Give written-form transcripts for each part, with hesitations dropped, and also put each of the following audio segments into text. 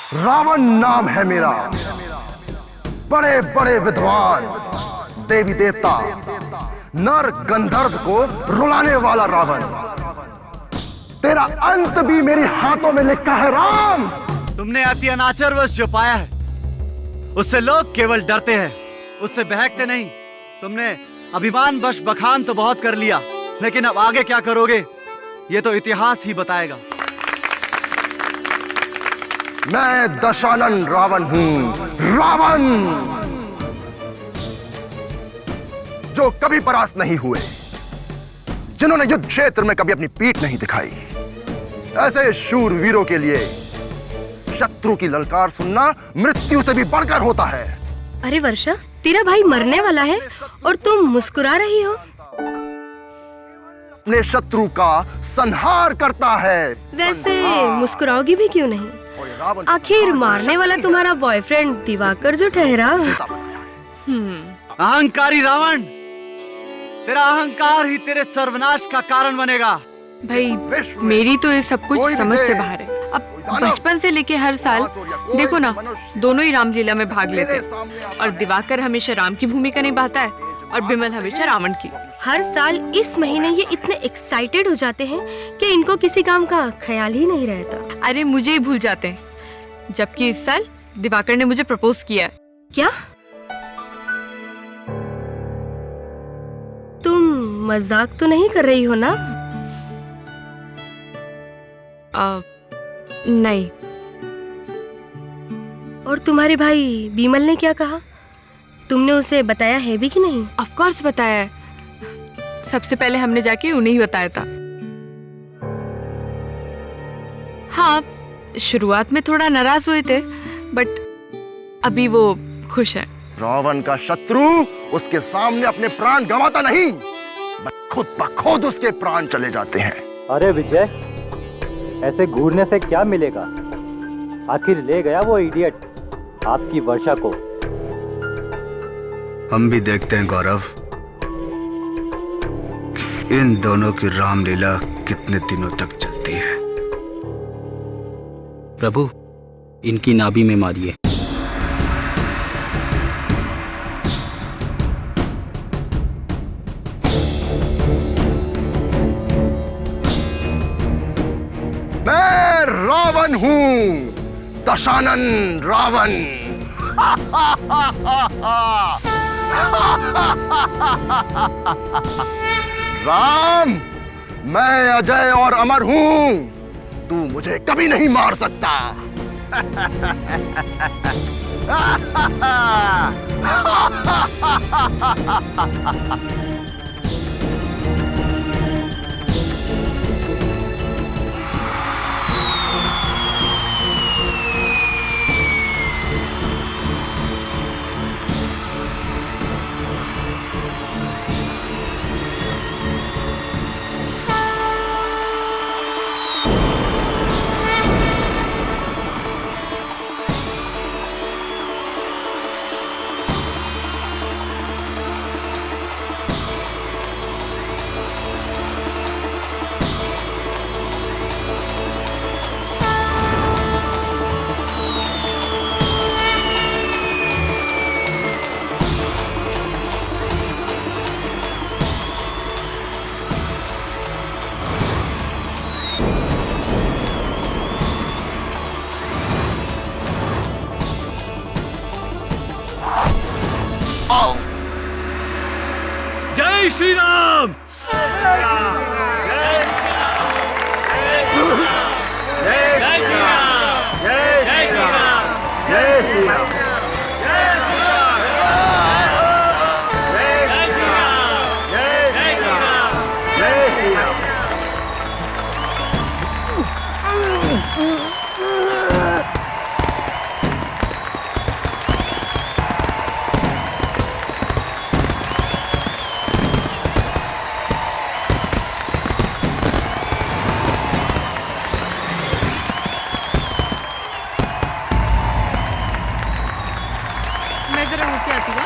रावण नाम है मेरा। बड़े बड़े विद्वान, देवी देवता, नर गंधर्व को रुलाने वाला रावण। तेरा अंत भी मेरे हाथों में लिखा है राम। तुमने अति अनाचारवश जो पाया है उससे लोग केवल डरते हैं, उससे बहकते नहीं। तुमने अभिमान वश बखान तो बहुत कर लिया, लेकिन अब आगे क्या करोगे ये तो इतिहास ही बताएगा। मैं दशानन रावण हूं, रावण जो कभी परास्त नहीं हुए, जिन्होंने युद्ध क्षेत्र में कभी अपनी पीठ नहीं दिखाई। ऐसे शूरवीरों के लिए शत्रु की ललकार सुनना मृत्यु से भी बढ़कर होता है। अरे वर्षा, तेरा भाई मरने वाला है और तुम मुस्कुरा रही हो। अपने शत्रु का संहार करता है। वैसे मुस्कुराओगी भी क्यों नहीं? आखिर मारने वाला तुम्हारा बॉयफ्रेंड दिवाकर जो ठहरा। अहंकारी रावण, तेरा अहंकार ही तेरे सर्वनाश का कारण बनेगा। भाई मेरी तो ये सब कुछ समझ से बाहर है। अब बचपन से लेके हर साल देखो ना, दोनों ही रामलीला में भाग लेते हैं और दिवाकर हमेशा राम की भूमिका निभाता है और बिमल हमेशा रावण की। हर साल इस महीने ये इतने एक्साइटेड हो जाते हैं कि इनको किसी काम का ख्याल ही नहीं रहता। अरे मुझे ही भूल जाते हैं, जबकि इस साल दिवाकर ने मुझे प्रपोज किया है। क्या तुम मजाक तो नहीं कर रही हो ना? नहीं। और तुम्हारे भाई बीमल ने क्या कहा? तुमने उसे बताया है भी कि नहीं? ऑफ कोर्स बताया है। सबसे पहले हमने जाके उन्हें ही बताया था। हाँ, शुरुआत में थोड़ा नाराज हुए थे, बट अभी वो खुश है। रावण का शत्रु उसके सामने अपने प्राण गंवाता नहीं, खुद ब खुद उसके प्राण चले जाते हैं। अरे विजय, ऐसे घूरने से क्या मिलेगा? आखिर ले गया वो इडियट आपकी वर्षा को। हम भी देखते हैं गौरव, इन दोनों की रामलीला कितने दिनों तक चलती है। प्रभु, इनकी नाभि में मारिए। मैं रावण हूं, दशानन रावण। राम, मैं अजय और अमर हूं, तू मुझे कभी नहीं मार सकता। जय श्री राम। मैं जरा होके आती हूँ।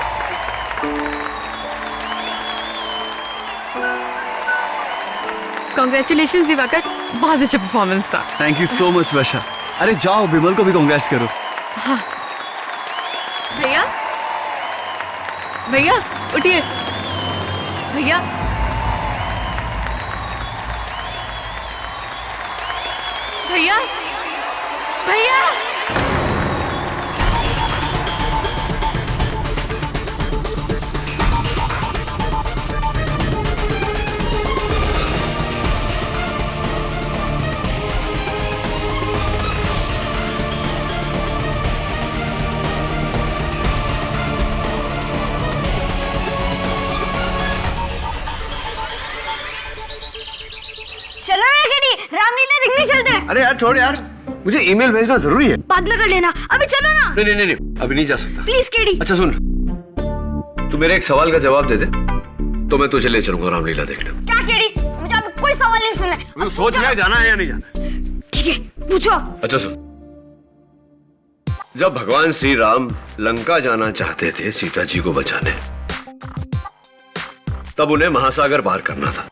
कांग्रेचुलेशंस दिवाकर, बहुत अच्छा परफॉर्मेंस था। थैंक यू सो मच वर्षा। अरे जाओ, विमल को भी कांग्रेस करो। हाँ भैया, भैया उठिए भैया। भैया भैया चलो ना केडी, रामलीला देखने चलते हैं। अरे यार छोड़ यार, मुझे ईमेल भेजना जरूरी है। बाद में कर लेना, अभी चलो ना। नहीं नहीं नहीं, अभी नहीं जा सकता। Please KD. अच्छा सुन, तू मेरे एक सवाल का जवाब दे दे तो मैं तुझे ले चलूंगा रामलीला देखने। क्या केडी, मुझे अब कोई सवाल नहीं सुनना है। तू सोच ले जाना है या नहीं जाना। ठीक है, पूछो। अच्छा सुन, जब भगवान श्री राम लंका जाना चाहते थे सीता जी को बचाने, तब उन्हें महासागर पार करना था,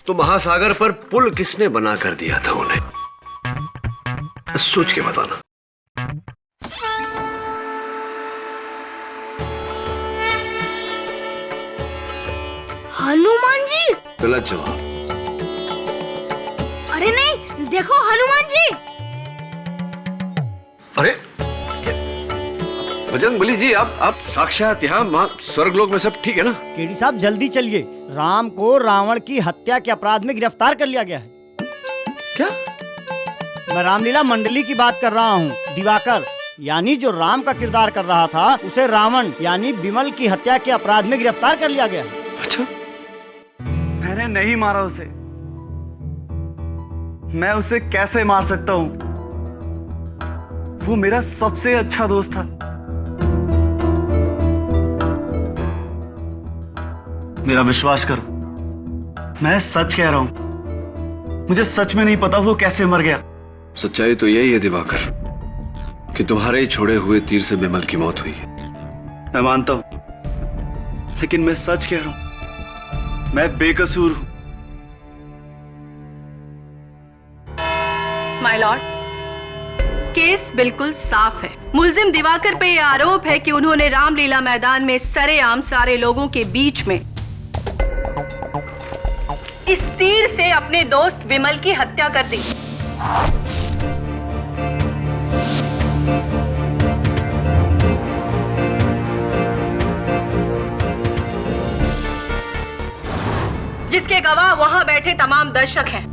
तो महासागर पर पुल किसने बना कर दिया था उन्हें? सोच के बताना। हनुमान जी। गलत जवाब। अरे नहीं, देखो हनुमान जी। अरे बजरंगबली जी, आप साक्षात यहाँ स्वर्गलोक में सब ठीक है ना? केडी साहब जल्दी चलिए, राम को रावण की हत्या के अपराध में गिरफ्तार कर लिया गया है। क्या? मैं रामलीला मंडली की बात कर रहा हूँ। दिवाकर यानी जो राम का किरदार कर रहा था, उसे रावण यानी विमल की हत्या के अपराध में गिरफ्तार कर लिया गया है। अच्छा, मैंने नहीं मारा उसे। मैं उसे कैसे मार सकता हूँ? वो मेरा सबसे अच्छा दोस्त था। मेरा विश्वास करो, मैं सच कह रहा हूं। मुझे सच में नहीं पता वो कैसे मर गया। सच्चाई तो यही है दिवाकर कि तुम्हारे ही छोड़े हुए तीर से विमल की मौत हुई है। मैं मानता हूं, लेकिन मैं सच कह रहा हूं, मैं बेकसूर हूं। माय लॉर्ड, केस बिल्कुल साफ है। मुलजिम दिवाकर पे यह आरोप है कि उन्होंने रामलीला मैदान में सरेआम सारे लोगों के बीच में इस तीर से अपने दोस्त विमल की हत्या कर दी। जिसके गवाह वहां बैठे तमाम दर्शक हैं।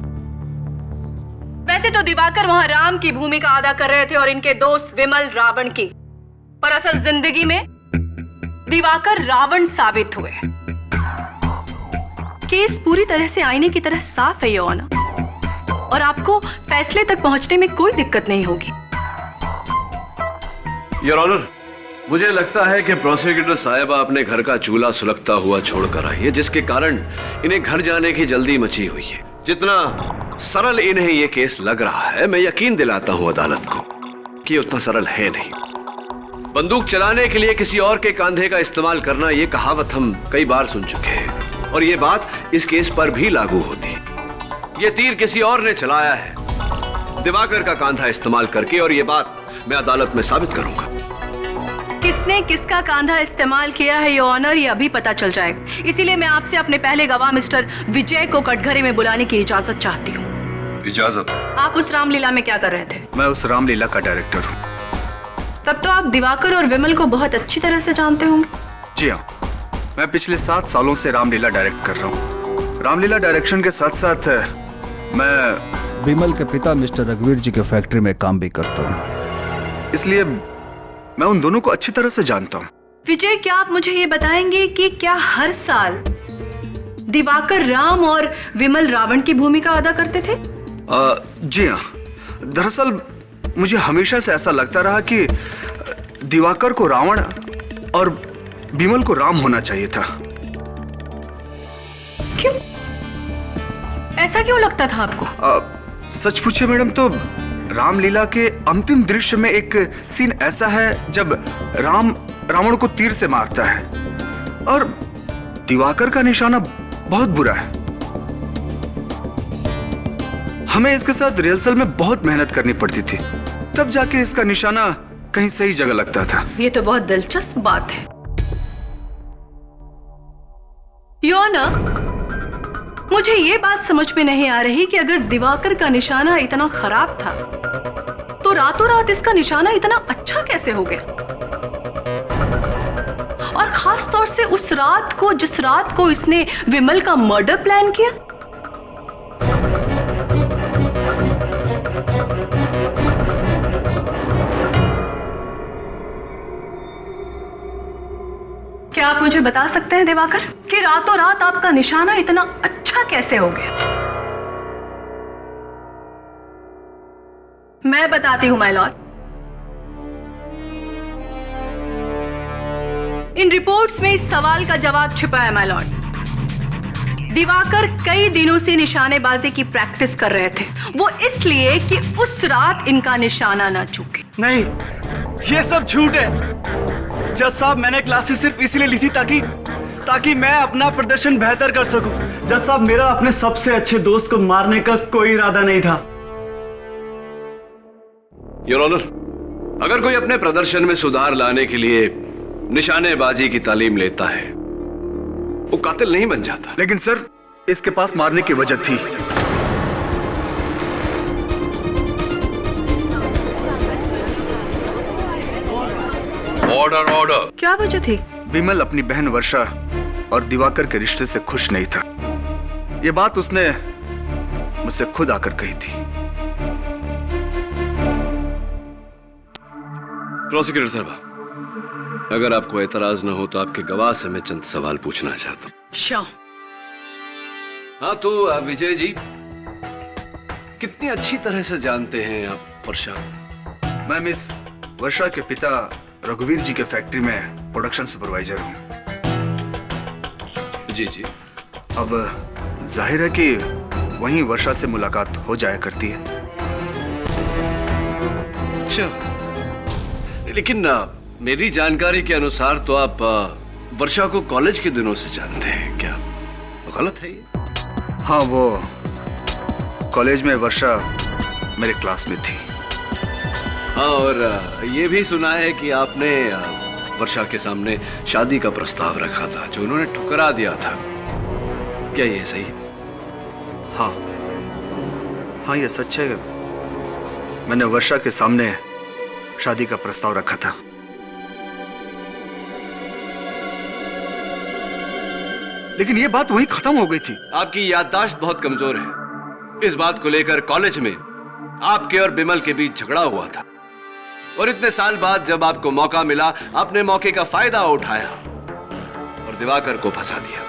वैसे तो दिवाकर वहां राम की भूमिका अदा कर रहे थे और इनके दोस्त विमल रावण की, पर असल जिंदगी में दिवाकर रावण साबित हुए। केस पूरी तरह से आईने की तरह साफ है योर ऑनर, और आपको फैसले तक पहुंचने में कोई दिक्कत नहीं होगी। योर ऑनर, मुझे लगता है कि प्रोसिक्यूटर साहिबा अपने घर का चूल्हा सुलगता हुआ छोड़कर आई है, जिसके कारण इन्हें घर जाने की जल्दी मची हुई है। जितना सरल इन्हें यह केस लग रहा है, मैं यकीन दिलाता हूं अदालत को कि उतना सरल है नहीं। बंदूक चलाने के लिए किसी और के कंधे का इस्तेमाल करना, यह कहावत हम कई बार सुन चुके हैं, और यह बात इस केस पर भी लागू होती है। यह तीर किसी और ने चलाया है, दिवाकर का कांधा इस्तेमाल करके, और यह बात मैं अदालत में साबित करूंगा। किसने किसका कांधा इस्तेमाल किया है योर ऑनर, ये अभी पता चल जाएगा। इसीलिए मैं आपसे अपने पहले गवाह मिस्टर विजय को कटघरे में बुलाने की इजाजत चाहती हूँ। इजाजत? आप उस रामलीला में क्या कर रहे थे? मैं उस रामलीला का डायरेक्टर हूँ। तब तो आप दिवाकर और विमल को बहुत अच्छी तरह से जानते होंगे। जी हाँ, मैं पिछले 7 सालों से रामलीला डायरेक्ट कर रहा हूँ। रामलीला डायरेक्शन के साथ साथ मैं विमल के पिता मिस्टर रघुवीर जी के फैक्ट्री में काम भी करता हूँ, इसलिए मैं उन दोनों को अच्छी तरह से जानता हूँ। विजय, क्या आप मुझे ये बताएंगे कि क्या हर साल दिवाकर राम और विमल रावण की भूमिका अदा करते थे? जी हाँ, दरअसल मुझे हमेशा से ऐसा लगता रहा कि दिवाकर को रावण और विमल को राम होना चाहिए था। क्यों? ऐसा क्यों लगता था आपको? सच पूछे मैडम तो रामलीला के अंतिम दृश्य में एक सीन ऐसा है जब राम रावण को तीर से मारता है और दिवाकर का निशाना बहुत बुरा है। हमें इसके साथ रिहर्सल में बहुत मेहनत करनी पड़ती थी, तब जाके इसका निशाना कहीं सही जगह लगता था। ये तो बहुत दिलचस्प बात है। योना, मुझे ये बात समझ में नहीं आ रही कि अगर दिवाकर का निशाना इतना खराब था तो रातों रात इसका निशाना इतना अच्छा कैसे हो गया, और खास तौर से उस रात को, जिस रात को इसने विमल का मर्डर प्लान किया। क्या आप मुझे बता सकते हैं दिवाकर कि रातों रात आपका निशाना इतना अच्छा कैसे हो गया? मैं बताती हूं माय लॉर्ड। इन रिपोर्ट्स में इस सवाल का जवाब छिपा है माय लॉर्ड। दिवाकर कई दिनों से निशानेबाजी की प्रैक्टिस कर रहे थे, वो इसलिए कि उस रात इनका निशाना ना चूके। नहीं, ये सब झूठ है। जज साहब, मैंने क्लासेस सिर्फ इसीलिए ली थी ताकि मैं अपना प्रदर्शन बेहतर कर सकूं। जज साहब, मेरा अपने सबसे अच्छे दोस्त को मारने का कोई इरादा नहीं था। योर ऑनर, अगर कोई अपने प्रदर्शन में सुधार लाने के लिए निशानेबाजी की तालीम लेता है, वो कातिल नहीं बन जाता। लेकिन सर, इसके पास मारने की वजह थी। Order order. क्या वजह थी? विमल अपनी बहन वर्षा और दिवाकर के रिश्ते से खुश नहीं था। ये बात उसने मुझसे खुद आकर कही थी। प्रोसिक्यूटर साहब, अगर आपको एतराज न हो तो आपके गवाह से मैं चंद सवाल पूछना चाहता हूं। श्योर। हाँ, तो विजय जी, कितनी अच्छी तरह से जानते हैं आप वर्षा? मैं मिस वर्षा के पिता रघुवीर जी के फैक्ट्री में प्रोडक्शन सुपरवाइजर हूँ। जी जी। अब जाहिर है कि वहीं वर्षा से मुलाकात हो जाया करती है। अच्छा, लेकिन मेरी जानकारी के अनुसार तो आप वर्षा को कॉलेज के दिनों से जानते हैं, क्या गलत है ये? हाँ, वो कॉलेज में वर्षा मेरे क्लास में थी। हाँ, और ये भी सुना है कि आपने वर्षा के सामने शादी का प्रस्ताव रखा था, जो उन्होंने ठुकरा दिया था। क्या ये सही है? हाँ हाँ, ये सच है। मैंने वर्षा के सामने शादी का प्रस्ताव रखा था। लेकिन ये बात वहीं खत्म हो गई थी। आपकी याददाश्त बहुत कमजोर है। इस बात को लेकर कॉलेज में आपके और बिमल के बीच झगड़ा हुआ था, और इतने साल बाद जब आपको मौका मिला, आपने मौके का फायदा उठाया और दिवाकर को फंसा दिया।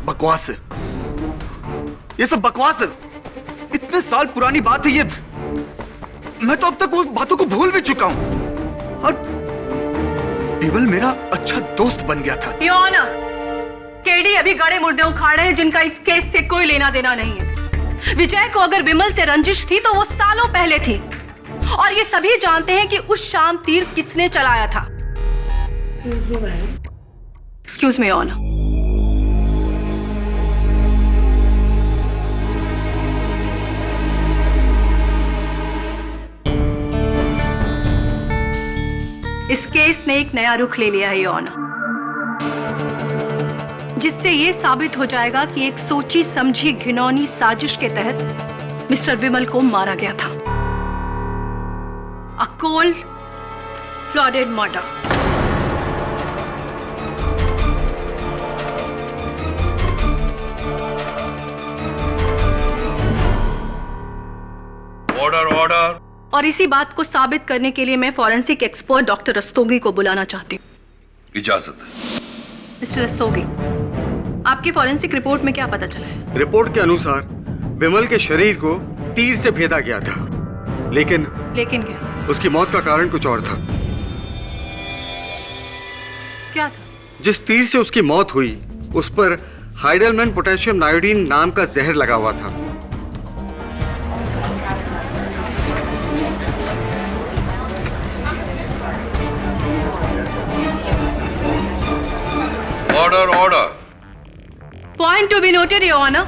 बकवास है, ये सब बकवास है। इतने साल पुरानी बात है ये। मैं तो अब तक वो बातों को भूल भी चुका हूं, और बिमल मेरा अच्छा दोस्त बन गया था। केडी अभी गड़े मुर्दे उखाड़े हैं जिनका इस केस से कोई लेना देना नहीं है। विजय को अगर विमल से रंजिश थी तो वो सालों पहले थी, और ये सभी जानते हैं कि उस शाम तीर किसने चलाया था। Excuse me honour. इस केस ने एक नया रुख ले लिया है योर ऑनर, जिससे यह साबित हो जाएगा कि एक सोची समझी घिनौनी साजिश के तहत मिस्टर विमल को मारा गया था। A cold blooded murder. Order order. और इसी बात को साबित करने के लिए मैं फॉरेंसिक एक्सपर्ट डॉक्टर रस्तोगी को बुलाना चाहती हूँ। इजाजत। मिस्टर रस्तोगी, आपकी फॉरेंसिक रिपोर्ट में क्या पता चला है? रिपोर्ट के अनुसार विमल के शरीर को तीर से भेदा गया था, लेकिन क्या? उसकी मौत का कारण कुछ और था। क्या था? जिस तीर से उसकी मौत हुई उस पर हाइडेलमैन पोटेशियम नायोडीन नाम का जहर लगा हुआ था। Order order. Point to be noted your honour,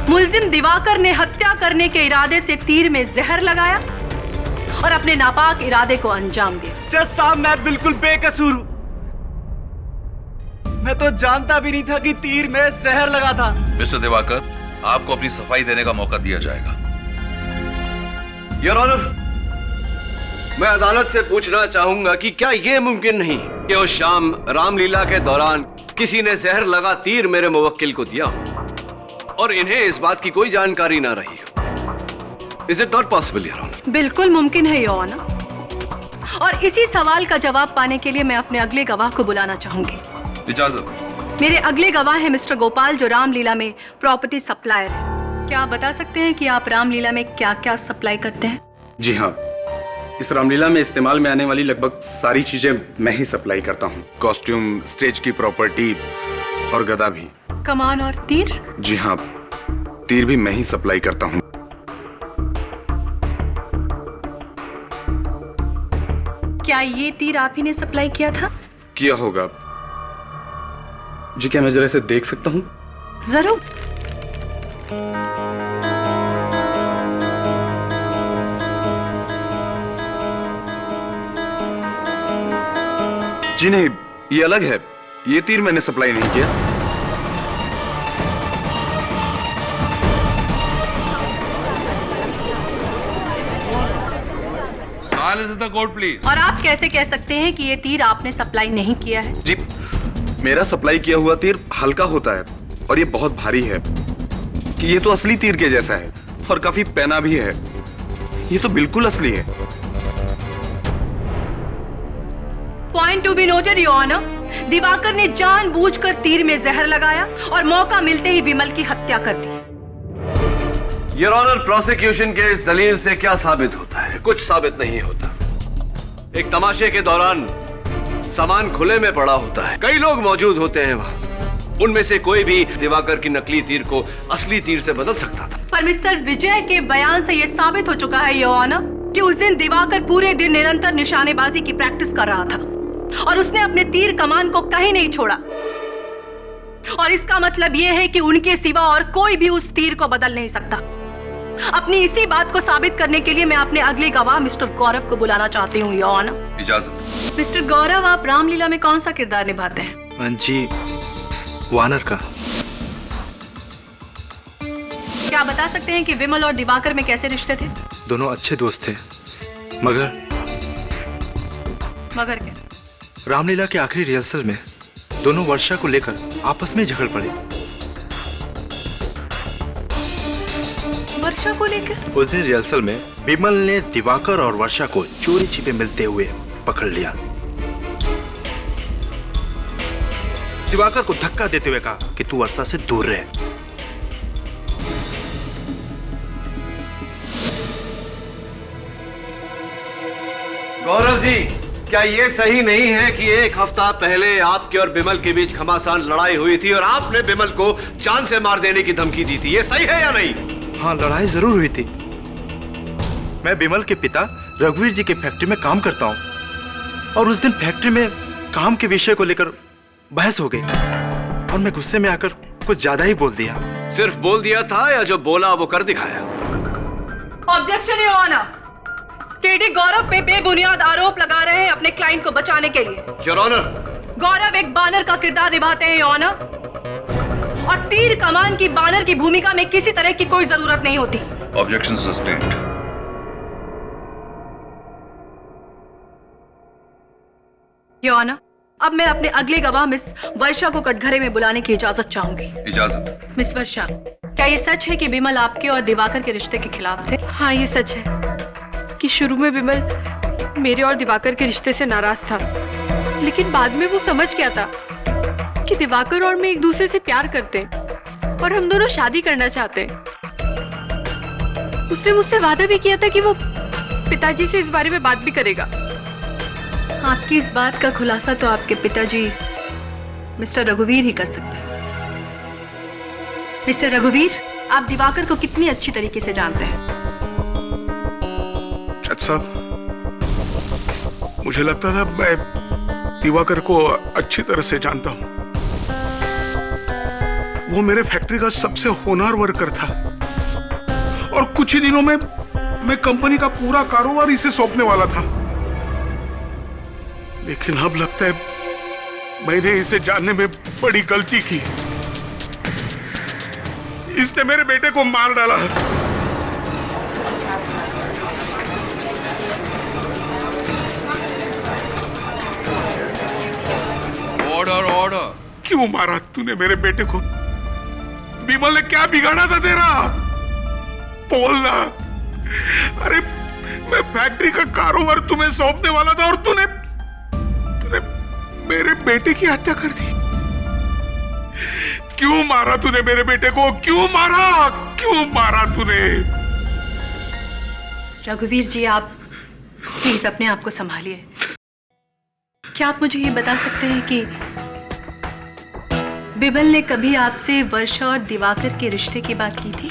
मुलजिम दिवाकर ने हत्या करने के इरादे से तीर में जहर लगाया और अपने नापाक इरादे को अंजाम दिया। जज साहब, मैं बिल्कुल बेकसूर हूँ। मैं तो जानता भी नहीं था कि तीर में जहर लगा था। मिस्टर दिवाकर, आपको अपनी सफाई देने का मौका दिया जाएगा। योर ऑनर, मैं अदालत से पूछना चाहूंगा कि क्या यह मुमकिन नहीं कि उस शाम रामलीला के दौरान किसी ने जहर लगा तीर मेरे मुवक्किल को दिया और इन्हें इस बात की कोई जानकारी ना रही हो। Is it not possible your honour? बिल्कुल मुमकिन है योर ऑनर, और इसी सवाल का जवाब पाने के लिए मैं अपने अगले गवाह को बुलाना चाहूंगी। इजाजत। मेरे अगले गवाह हैं मिस्टर गोपाल, जो रामलीला में प्रॉपर्टी सप्लायर है। क्या आप बता सकते हैं कि आप रामलीला में क्या क्या सप्लाई करते हैं? जी हाँ, इस रामलीला में इस्तेमाल में आने वाली लगभग सारी चीजें मैं ही सप्लाई करता हूँ। कॉस्ट्यूम, स्टेज की प्रॉपर्टी और गदा भी। कमान और तीर? जी हाँ, तीर भी मैं ही सप्लाई करता हूँ। क्या ये तीर आप ही ने सप्लाई किया था? किया होगा जी। क्या मैं जरा इसे देख सकता हूँ? जरूर। जी नहीं, ये अलग है। ये तीर मैंने सप्लाई नहीं किया। Court please. और आप कैसे कह सकते हैं कि ये तीर आपने सप्लाई नहीं किया है? जी, मेरा सप्लाई किया हुआ तीर हल्का होता है और ये बहुत भारी है। कि ये तो असली तीर के जैसा है और काफी पैना भी है। ये तो बिल्कुल असली है। Point to be noted your honour, Diwakar ने जानबूझकर तीर में जहर लगाया और मौका मिलते ही विमल की हत्या कर दी। योर ऑनर, प्रोसिक्यूशन के इस दलील से क्या साबित होता है? कुछ साबित नहीं होता। एक तमाशे के दौरान सामान खुले में पड़ा होता है, कई लोग मौजूद होते हैं वहां, उनमें से कोई भी दिवाकर की नकली तीर को असली तीर से बदल सकता था। पर मिस्टर विजय के बयान से यह साबित हो चुका है योर ऑनर कि उस दिन दिवाकर पूरे दिन निरंतर निशानेबाजी की प्रैक्टिस कर रहा था और उसने अपने तीर कमान को कहीं नहीं छोड़ा। और इसका मतलब यह है कि उनके सिवा और कोई भी उस तीर को बदल नहीं सकता। अपनी इसी बात को साबित करने के लिए मैं अपने अगले गवाह मिस्टर गौरव को बुलाना चाहती हूँ योर ऑनर। इजाजत। मिस्टर गौरव, आप रामलीला में कौन सा किरदार निभाते हैं? जी, वानर का। क्या आप बता सकते हैं कि विमल और दिवाकर में कैसे रिश्ते थे? दोनों अच्छे दोस्त थे, मगर क्या? रामलीला के आखिरी रिहर्सल में दोनों वर्षा को लेकर आपस में झगड़ पड़े। वर्षा को लेकर? उस दिन रिहर्सल में विमल ने दिवाकर और वर्षा को चोरी छिपे मिलते हुए पकड़ लिया। दिवाकर को धक्का देते हुए कहा कि तू वर्षा से दूर रहे। गौरव जी, क्या ये सही नहीं है कि एक हफ्ता पहले आपके और बिमल के बीच घमासान लड़ाई हुई थी और आपने बिमल को जान से मार देने की धमकी दी थी? ये सही है या नहीं? हाँ, लड़ाई जरूर हुई थी। मैं बिमल के पिता रघुवीर जी के फैक्ट्री में काम करता हूँ और उस दिन फैक्ट्री में काम के विषय को लेकर बहस हो गई और मैं गुस्से में आकर कुछ ज्यादा ही बोल दिया। सिर्फ बोल दिया था या जो बोला वो कर दिखाया? ऑब्जेक्शन योर ऑनर, केडी गौरव पे बेबुनियाद आरोप लगा रहे हैं अपने क्लाइंट को बचाने के लिए। योर ऑनर, गौरव एक बानर का किरदार निभाते हैं योर ऑनर, और तीर कमान की बानर की भूमिका में किसी तरह की कोई जरूरत नहीं होती। Objection sustained. योर ऑनर, अब मैं अपने अगले गवाह मिस वर्षा को कटघरे में बुलाने की इजाजत चाहूंगी। इजाजत। मिस वर्षा, क्या ये सच है कि विमल आपके और दिवाकर के रिश्ते के खिलाफ थे? हाँ, ये सच है कि शुरू में विमल मेरे और दिवाकर के रिश्ते से नाराज था, लेकिन बाद में वो समझ गया था कि दिवाकर और मैं एक दूसरे से प्यार करते और हम दोनों शादी करना चाहते। उसने मुझसे वादा भी किया था कि वो पिताजी से इस बारे में बात भी करेगा। आपकी इस बात का खुलासा तो आपके पिताजी मिस्टर रघुवीर ही कर सकते हैं। मिस्टर रघुवीर, आप दिवाकर को कितनी अच्छी तरीके से जानते हैं? जज साहब, मुझे लगता था मैं दिवाकर को अच्छी तरह से जानता हूँ। वो मेरे फैक्ट्री का सबसे होनहार वर्कर था और कुछ ही दिनों में मैं कंपनी का पूरा कारोबार इसे सौंपने वाला था। लेकिन अब लगता है मैंने इसे जानने में बड़ी गलती की। इसने मेरे बेटे को मार डाला। Order order. क्यों मारा तूने मेरे बेटे को? विमल ने क्या बिगाड़ा था तेरा? बोलना। अरे मैं फैक्ट्री का कारोबार तुम्हें सौंपने वाला था और तूने मेरे बेटे की हत्या कर दी। क्यों मारा तूने मेरे बेटे को? क्यों मारा? क्यों मारा तूने? रघुवीर जी, आप प्लीज अपने आप को संभालिए। क्या आप मुझे ये बता सकते हैं कि बिमल ने कभी आपसे वर्षा और दिवाकर के रिश्ते की बात की थी?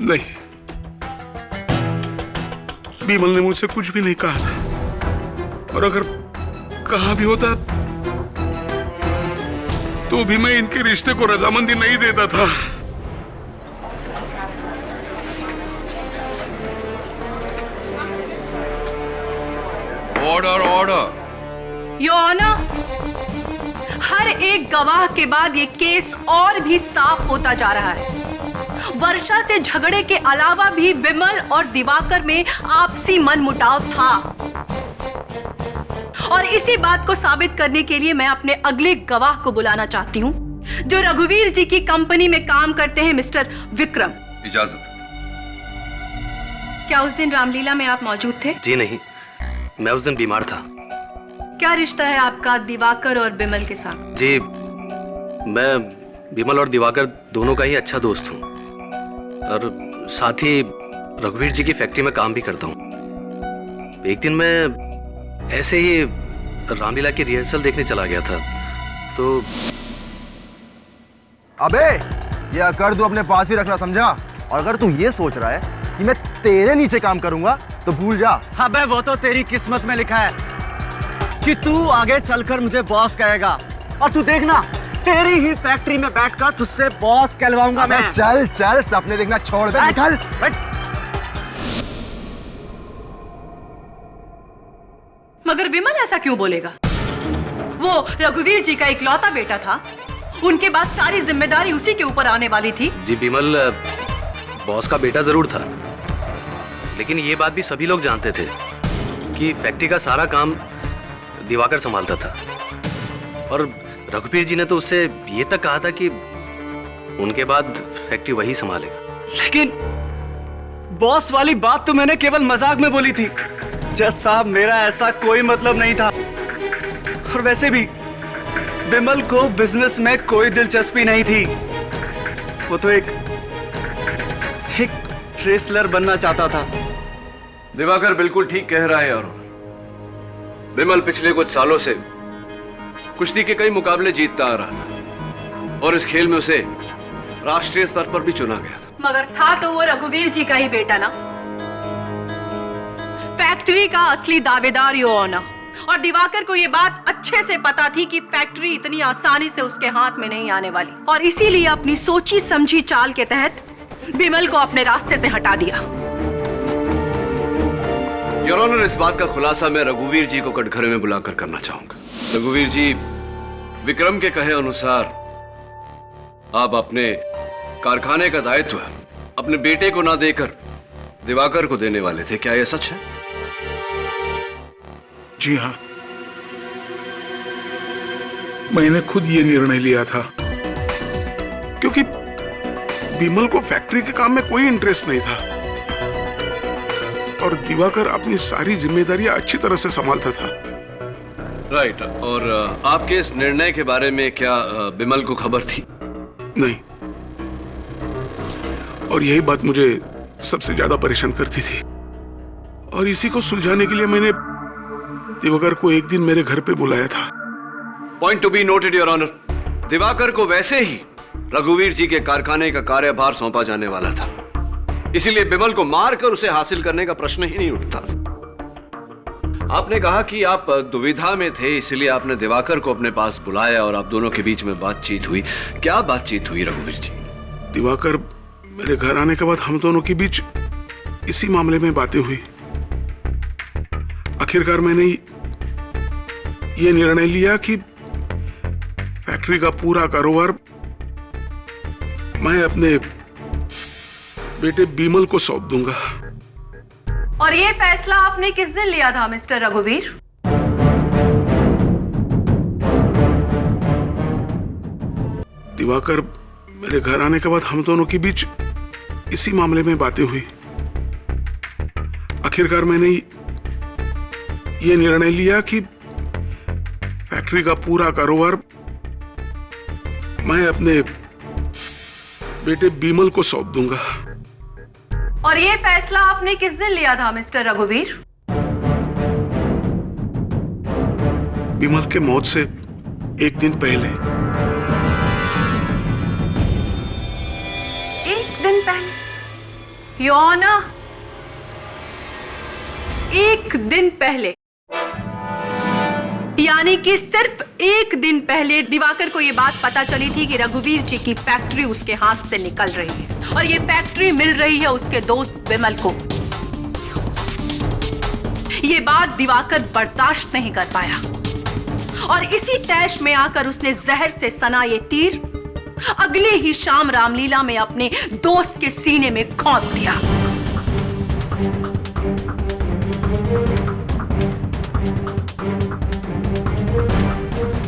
नहीं, बिमल ने मुझसे कुछ भी नहीं कहा था और अगर कहा भी होता तो भी मैं इनके रिश्ते को रजामंदी नहीं देता था। Order order. योर ऑनर, हर एक गवाह के बाद ये केस और भी साफ होता जा रहा है। वर्षा से झगड़े के अलावा भी विमल और दिवाकर में आपसी मनमुटाव था और इसी बात को साबित करने के लिए मैं अपने अगले गवाह को बुलाना चाहती हूँ, जो रघुवीर जी की कंपनी में काम करते हैं, मिस्टर विक्रम। इजाजत। क्या उस दिन रामलीला में आप मौजूद थे? जी नहीं, मैं उस दिन बीमार था। क्या रिश्ता है आपका दिवाकर और बिमल के साथ? जी, मैं बिमल और दिवाकर दोनों का ही अच्छा दोस्त हूँ और साथ ही रघुवीर जी की फैक्ट्री में काम भी करता हूँ। एक दिन मैं ऐसे ही रामलीला की रिहर्सल देखने चला गया था तो अबे ये अकड़ तू अपने पास ही रखना, समझा? और अगर तू ये सोच रहा है कि मैं तेरे नीचे काम करूंगा तो भूल जा। अबे वो तो तेरी किस्मत में लिखा है कि तू आगे चलकर मुझे बॉस कहेगा और तू देखना तेरी ही फैक्ट्री में बैठकर तुझसे बॉस कहलवाऊंगा मैं। चल चल, सपने देखना छोड़ दे, निकल। मगर विमल ऐसा क्यों बोलेगा? वो रघुवीर जी का इकलौता बेटा था, उनके बाद सारी जिम्मेदारी उसी के ऊपर आने वाली थी। जी, बिमल बॉस का बेटा जरूर था, लेकिन ये बात भी सभी लोग जानते थे कि फैक्ट्री का सारा काम दिवाकर संभालता था और रघुवीर जी ने तो उससे ये तक कहा था कि उनके बाद फैक्ट्री वही संभालेगा। लेकिन बॉस वाली बात तो मैंने केवल मजाक में बोली थी। जज साहब, मेरा ऐसा कोई मतलब नहीं था और वैसे भी बिमल को बिजनेस में कोई दिलचस्पी नहीं थी। वो तो एक रेसलर बनना चाहता था। दिवाकर बिल्कुल ठीक कह रहा है। और बिमल पिछले कुछ सालों से कुश्ती के कई मुकाबले जीतता आ रहा था और इस खेल में उसे राष्ट्रीय स्तर पर भी चुना गया था। मगर था तो वो रघुवीर जी का ही बेटा ना। फैक्ट्री का असली दावेदार यो ऑनर, और दिवाकर को ये बात अच्छे से पता थी कि फैक्ट्री इतनी आसानी से उसके हाथ में नहीं आने वाली और इसीलिए अपनी सोची समझी चाल के तहत बिमल को अपने रास्ते से हटा दिया। योर ऑनर, इस बात का खुलासा मैं रघुवीर जी को कटघरे में बुलाकर करना चाहूंगा। रघुवीर जी, विक्रम के कहे अनुसार आप अपने कारखाने का दायित्व अपने बेटे को ना देकर दिवाकर को देने वाले थे, क्या यह सच है? जी हाँ, मैंने खुद ये निर्णय लिया था क्योंकि बिमल को फैक्ट्री के काम में कोई इंटरेस्ट नहीं था और दिवाकर अपनी सारी जिम्मेदारियां अच्छी तरह से संभालता था। राइट। और आपके इस निर्णय के बारे में क्या बिमल को खबर थी? नहीं, और यही बात मुझे सबसे ज्यादा परेशान करती थी और इसी को सुलझाने के लिए मैंने दिवाकर को एक दिन मेरे घर पे बुलाया था। Point to be noted your honour, Diwakar को वैसे ही रघुवीर जी के कारखाने का कार्यभार सौंपा जाने वाला था, इसीलिए बिमल को मारकर उसे हासिल करने का प्रश्न ही नहीं उठता। आपने कहा कि आप दुविधा में थे, इसलिए आपने दिवाकर को अपने पास बुलाया और आप दोनों के बीच में बातचीत हुई। क्या बातचीत हुई रघुवीर जी? दिवाकर मेरे घर आने के बाद हम दोनों के बीच इसी मामले में बातें हुई। आखिरकार मैंने ये निर्णय लिया कि फैक्ट्री का पूरा कारोबार मैं अपने बेटे बिमल को सौंप दूंगा। और ये फैसला आपने किस दिन लिया था मिस्टर रघुवीर? दिवाकर मेरे घर आने के बाद हम दोनों के बीच इसी मामले में बातें हुई। आखिरकार मैंने ये निर्णय लिया कि फैक्ट्री का पूरा कारोबार मैं अपने बेटे बिमल को सौंप दूंगा। और ये फैसला आपने किस दिन लिया था मिस्टर रघुवीर? बिमल के मौत से एक दिन पहले। एक दिन पहले? योर ऑनर, एक दिन पहले, यानी कि सिर्फ एक दिन पहले दिवाकर को यह बात पता चली थी कि रघुवीर जी की फैक्ट्री उसके हाथ से निकल रही है और ये फैक्ट्री मिल रही है उसके दोस्त विमल को। ये बात दिवाकर बर्दाश्त नहीं कर पाया और इसी तैश में आकर उसने जहर से सना ये तीर अगले ही शाम रामलीला में अपने दोस्त के सीने में खोद दिया।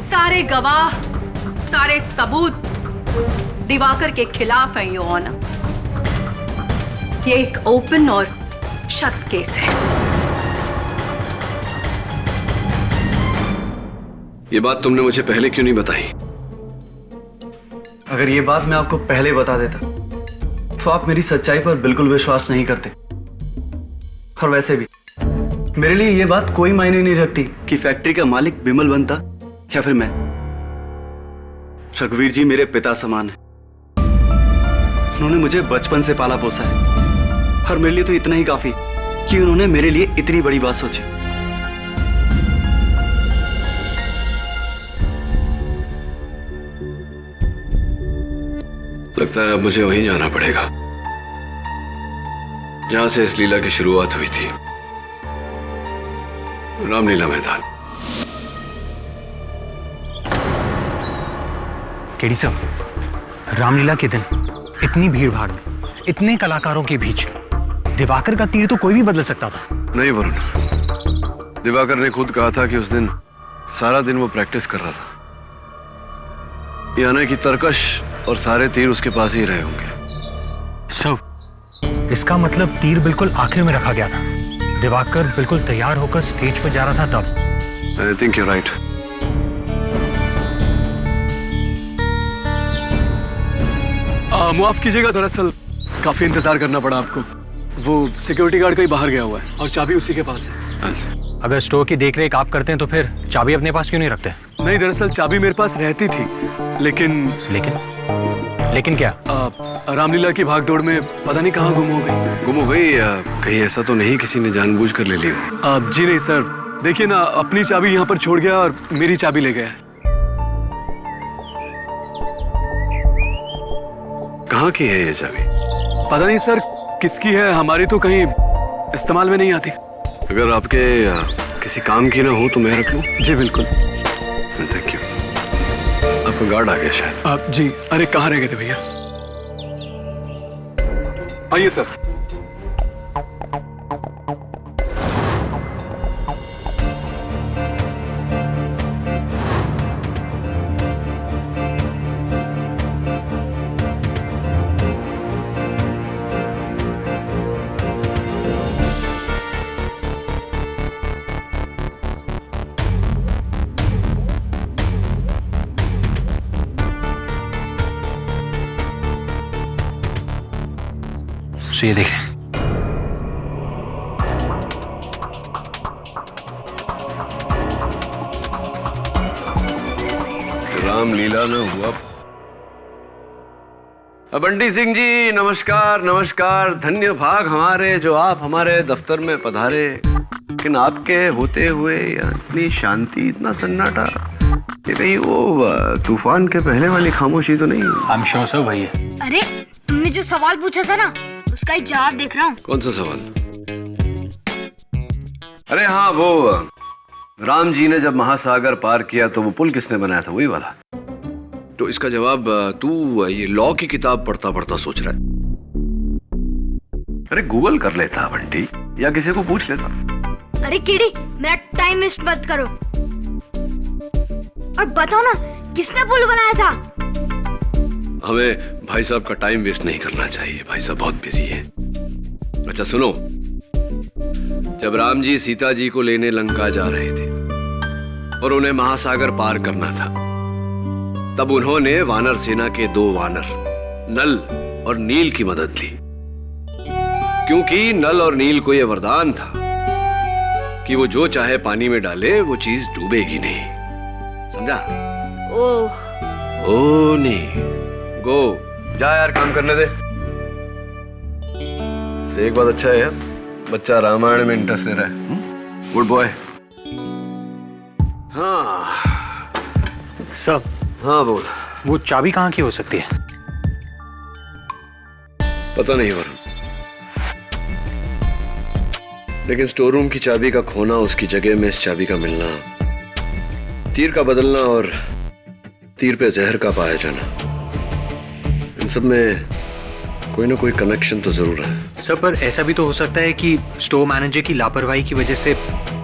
सारे गवाह, सारे सबूत दिवाकर के खिलाफ है योर ऑनर। ये एक ओपन और शत केस है। ये बात तुमने मुझे पहले क्यों नहीं बताई? अगर ये बात मैं आपको पहले बता देता तो आप मेरी सच्चाई पर बिल्कुल विश्वास नहीं करते। और वैसे भी मेरे लिए ये बात कोई मायने नहीं रखती कि फैक्ट्री का मालिक बिमल बनता या फिर मैं। रघुवीर जी मेरे पिता समान है। उन्होंने मुझे बचपन से पाला पोसा है और मेरे लिए तो इतना ही काफी कि उन्होंने मेरे लिए इतनी बड़ी बात सोची। लगता है अब मुझे वहीं जाना पड़ेगा जहां से इस लीला की शुरुआत हुई थी, रामलीला मैदान। केडी सर, रामलीला के दिन इतनी भीड़ भाड़ में, इतने कलाकारों के बीच दिवाकर का तीर तो कोई भी बदल सकता था। नहीं वरुण, दिवाकर ने खुद कहा था कि उस दिन सारा दिन वो प्रैक्टिस कर रहा था, यानी कि तरकश और सारे तीर उसके पास ही रहे होंगे। सर, इसका मतलब तीर बिल्कुल आखिर में रखा गया था। दिवाकर बिल्कुल तैयार होकर स्टेज पर जा रहा था तब। I think you right. माफ कीजिएगा, दरअसल काफी इंतजार करना पड़ा आपको। वो सिक्योरिटी गार्ड कहीं बाहर गया हुआ है और चाबी उसी के पास है। अगर स्टोर की देखरेख आप करते हैं तो फिर चाबी अपने पास क्यों नहीं रखते? नहीं, दरअसल चाबी मेरे पास रहती थी, लेकिन क्या? रामलीला की भागदौड़ में पता नहीं कहाँ गुम हो गई। गुम हो गई? कहीं ऐसा तो नहीं किसी ने जानबूझकर ले ली हो? जी नहीं सर, देखिए ना, अपनी चाबी यहाँ पर छोड़ गया और मेरी चाबी ले गया। कहाँ की है ये चाबी? पता नहीं सर किसकी है, हमारी तो कहीं इस्तेमाल में नहीं आती। अगर आपके किसी काम की ना हो तो मैं रख लूं? जी बिल्कुल। Thank you. आपका गार्ड आ गया शायद। आप जी, अरे कहाँ रह गए थे भैया? आइए सर। ये देखें। रामलीला में हुआ। बंटी सिंह जी नमस्कार। नमस्कार, धन्य भाग हमारे जो आप हमारे दफ्तर में पधारे। लेकिन आपके होते हुए इतनी शांति, इतना सन्नाटा, ये कहीं वो तूफान के पहले वाली खामोशी तो नहीं? आई एम श्योर सर भैया। अरे तुमने जो सवाल पूछा था ना, उसका ही जवाब देख रहा हूँ। कौन सा सवाल? अरे हाँ, वो राम जी ने जब महासागर पार किया तो वो पुल किसने बनाया था, वही वाला? तो इसका जवाब तू ये लॉ की किताब पढ़ता पढ़ता सोच रहा है? अरे गूगल कर लेता बंटी, या किसी को पूछ लेता। अरे कीड़ी, मेरा टाइम वेस्ट मत करो और बताओ ना, किसने पुल बनाया था? हमें भाई साहब का टाइम वेस्ट नहीं करना चाहिए, भाई साहब बहुत बिजी है। अच्छा सुनो, जब राम जी सीता जी को लेने लंका जा रहे थे और उन्हें महासागर पार करना था, तब उन्होंने वानर सेना के 2 वानर नल और नील की मदद ली, क्योंकि नल और नील को यह वरदान था कि वो जो चाहे पानी में डाले वो चीज डूबेगी नहीं। समझा? ओ नहीं, गो जा यार, काम करने दे। से एक बात अच्छा है यार, बच्चा रामायण में इंटरेस्टेड है। Good boy. हाँ सर। हाँ बोल। वो चाबी कहाँ की हो सकती है? पता नहीं वरुण, लेकिन स्टोर रूम की चाबी का खोना, उसकी जगह में इस चाबी का मिलना, तीर का बदलना और तीर पे जहर का पाया जाना, इन सब में कोई ना कोई कनेक्शन तो जरूर है। सर पर ऐसा भी तो हो सकता है कि स्टोर मैनेजर की लापरवाही की वजह से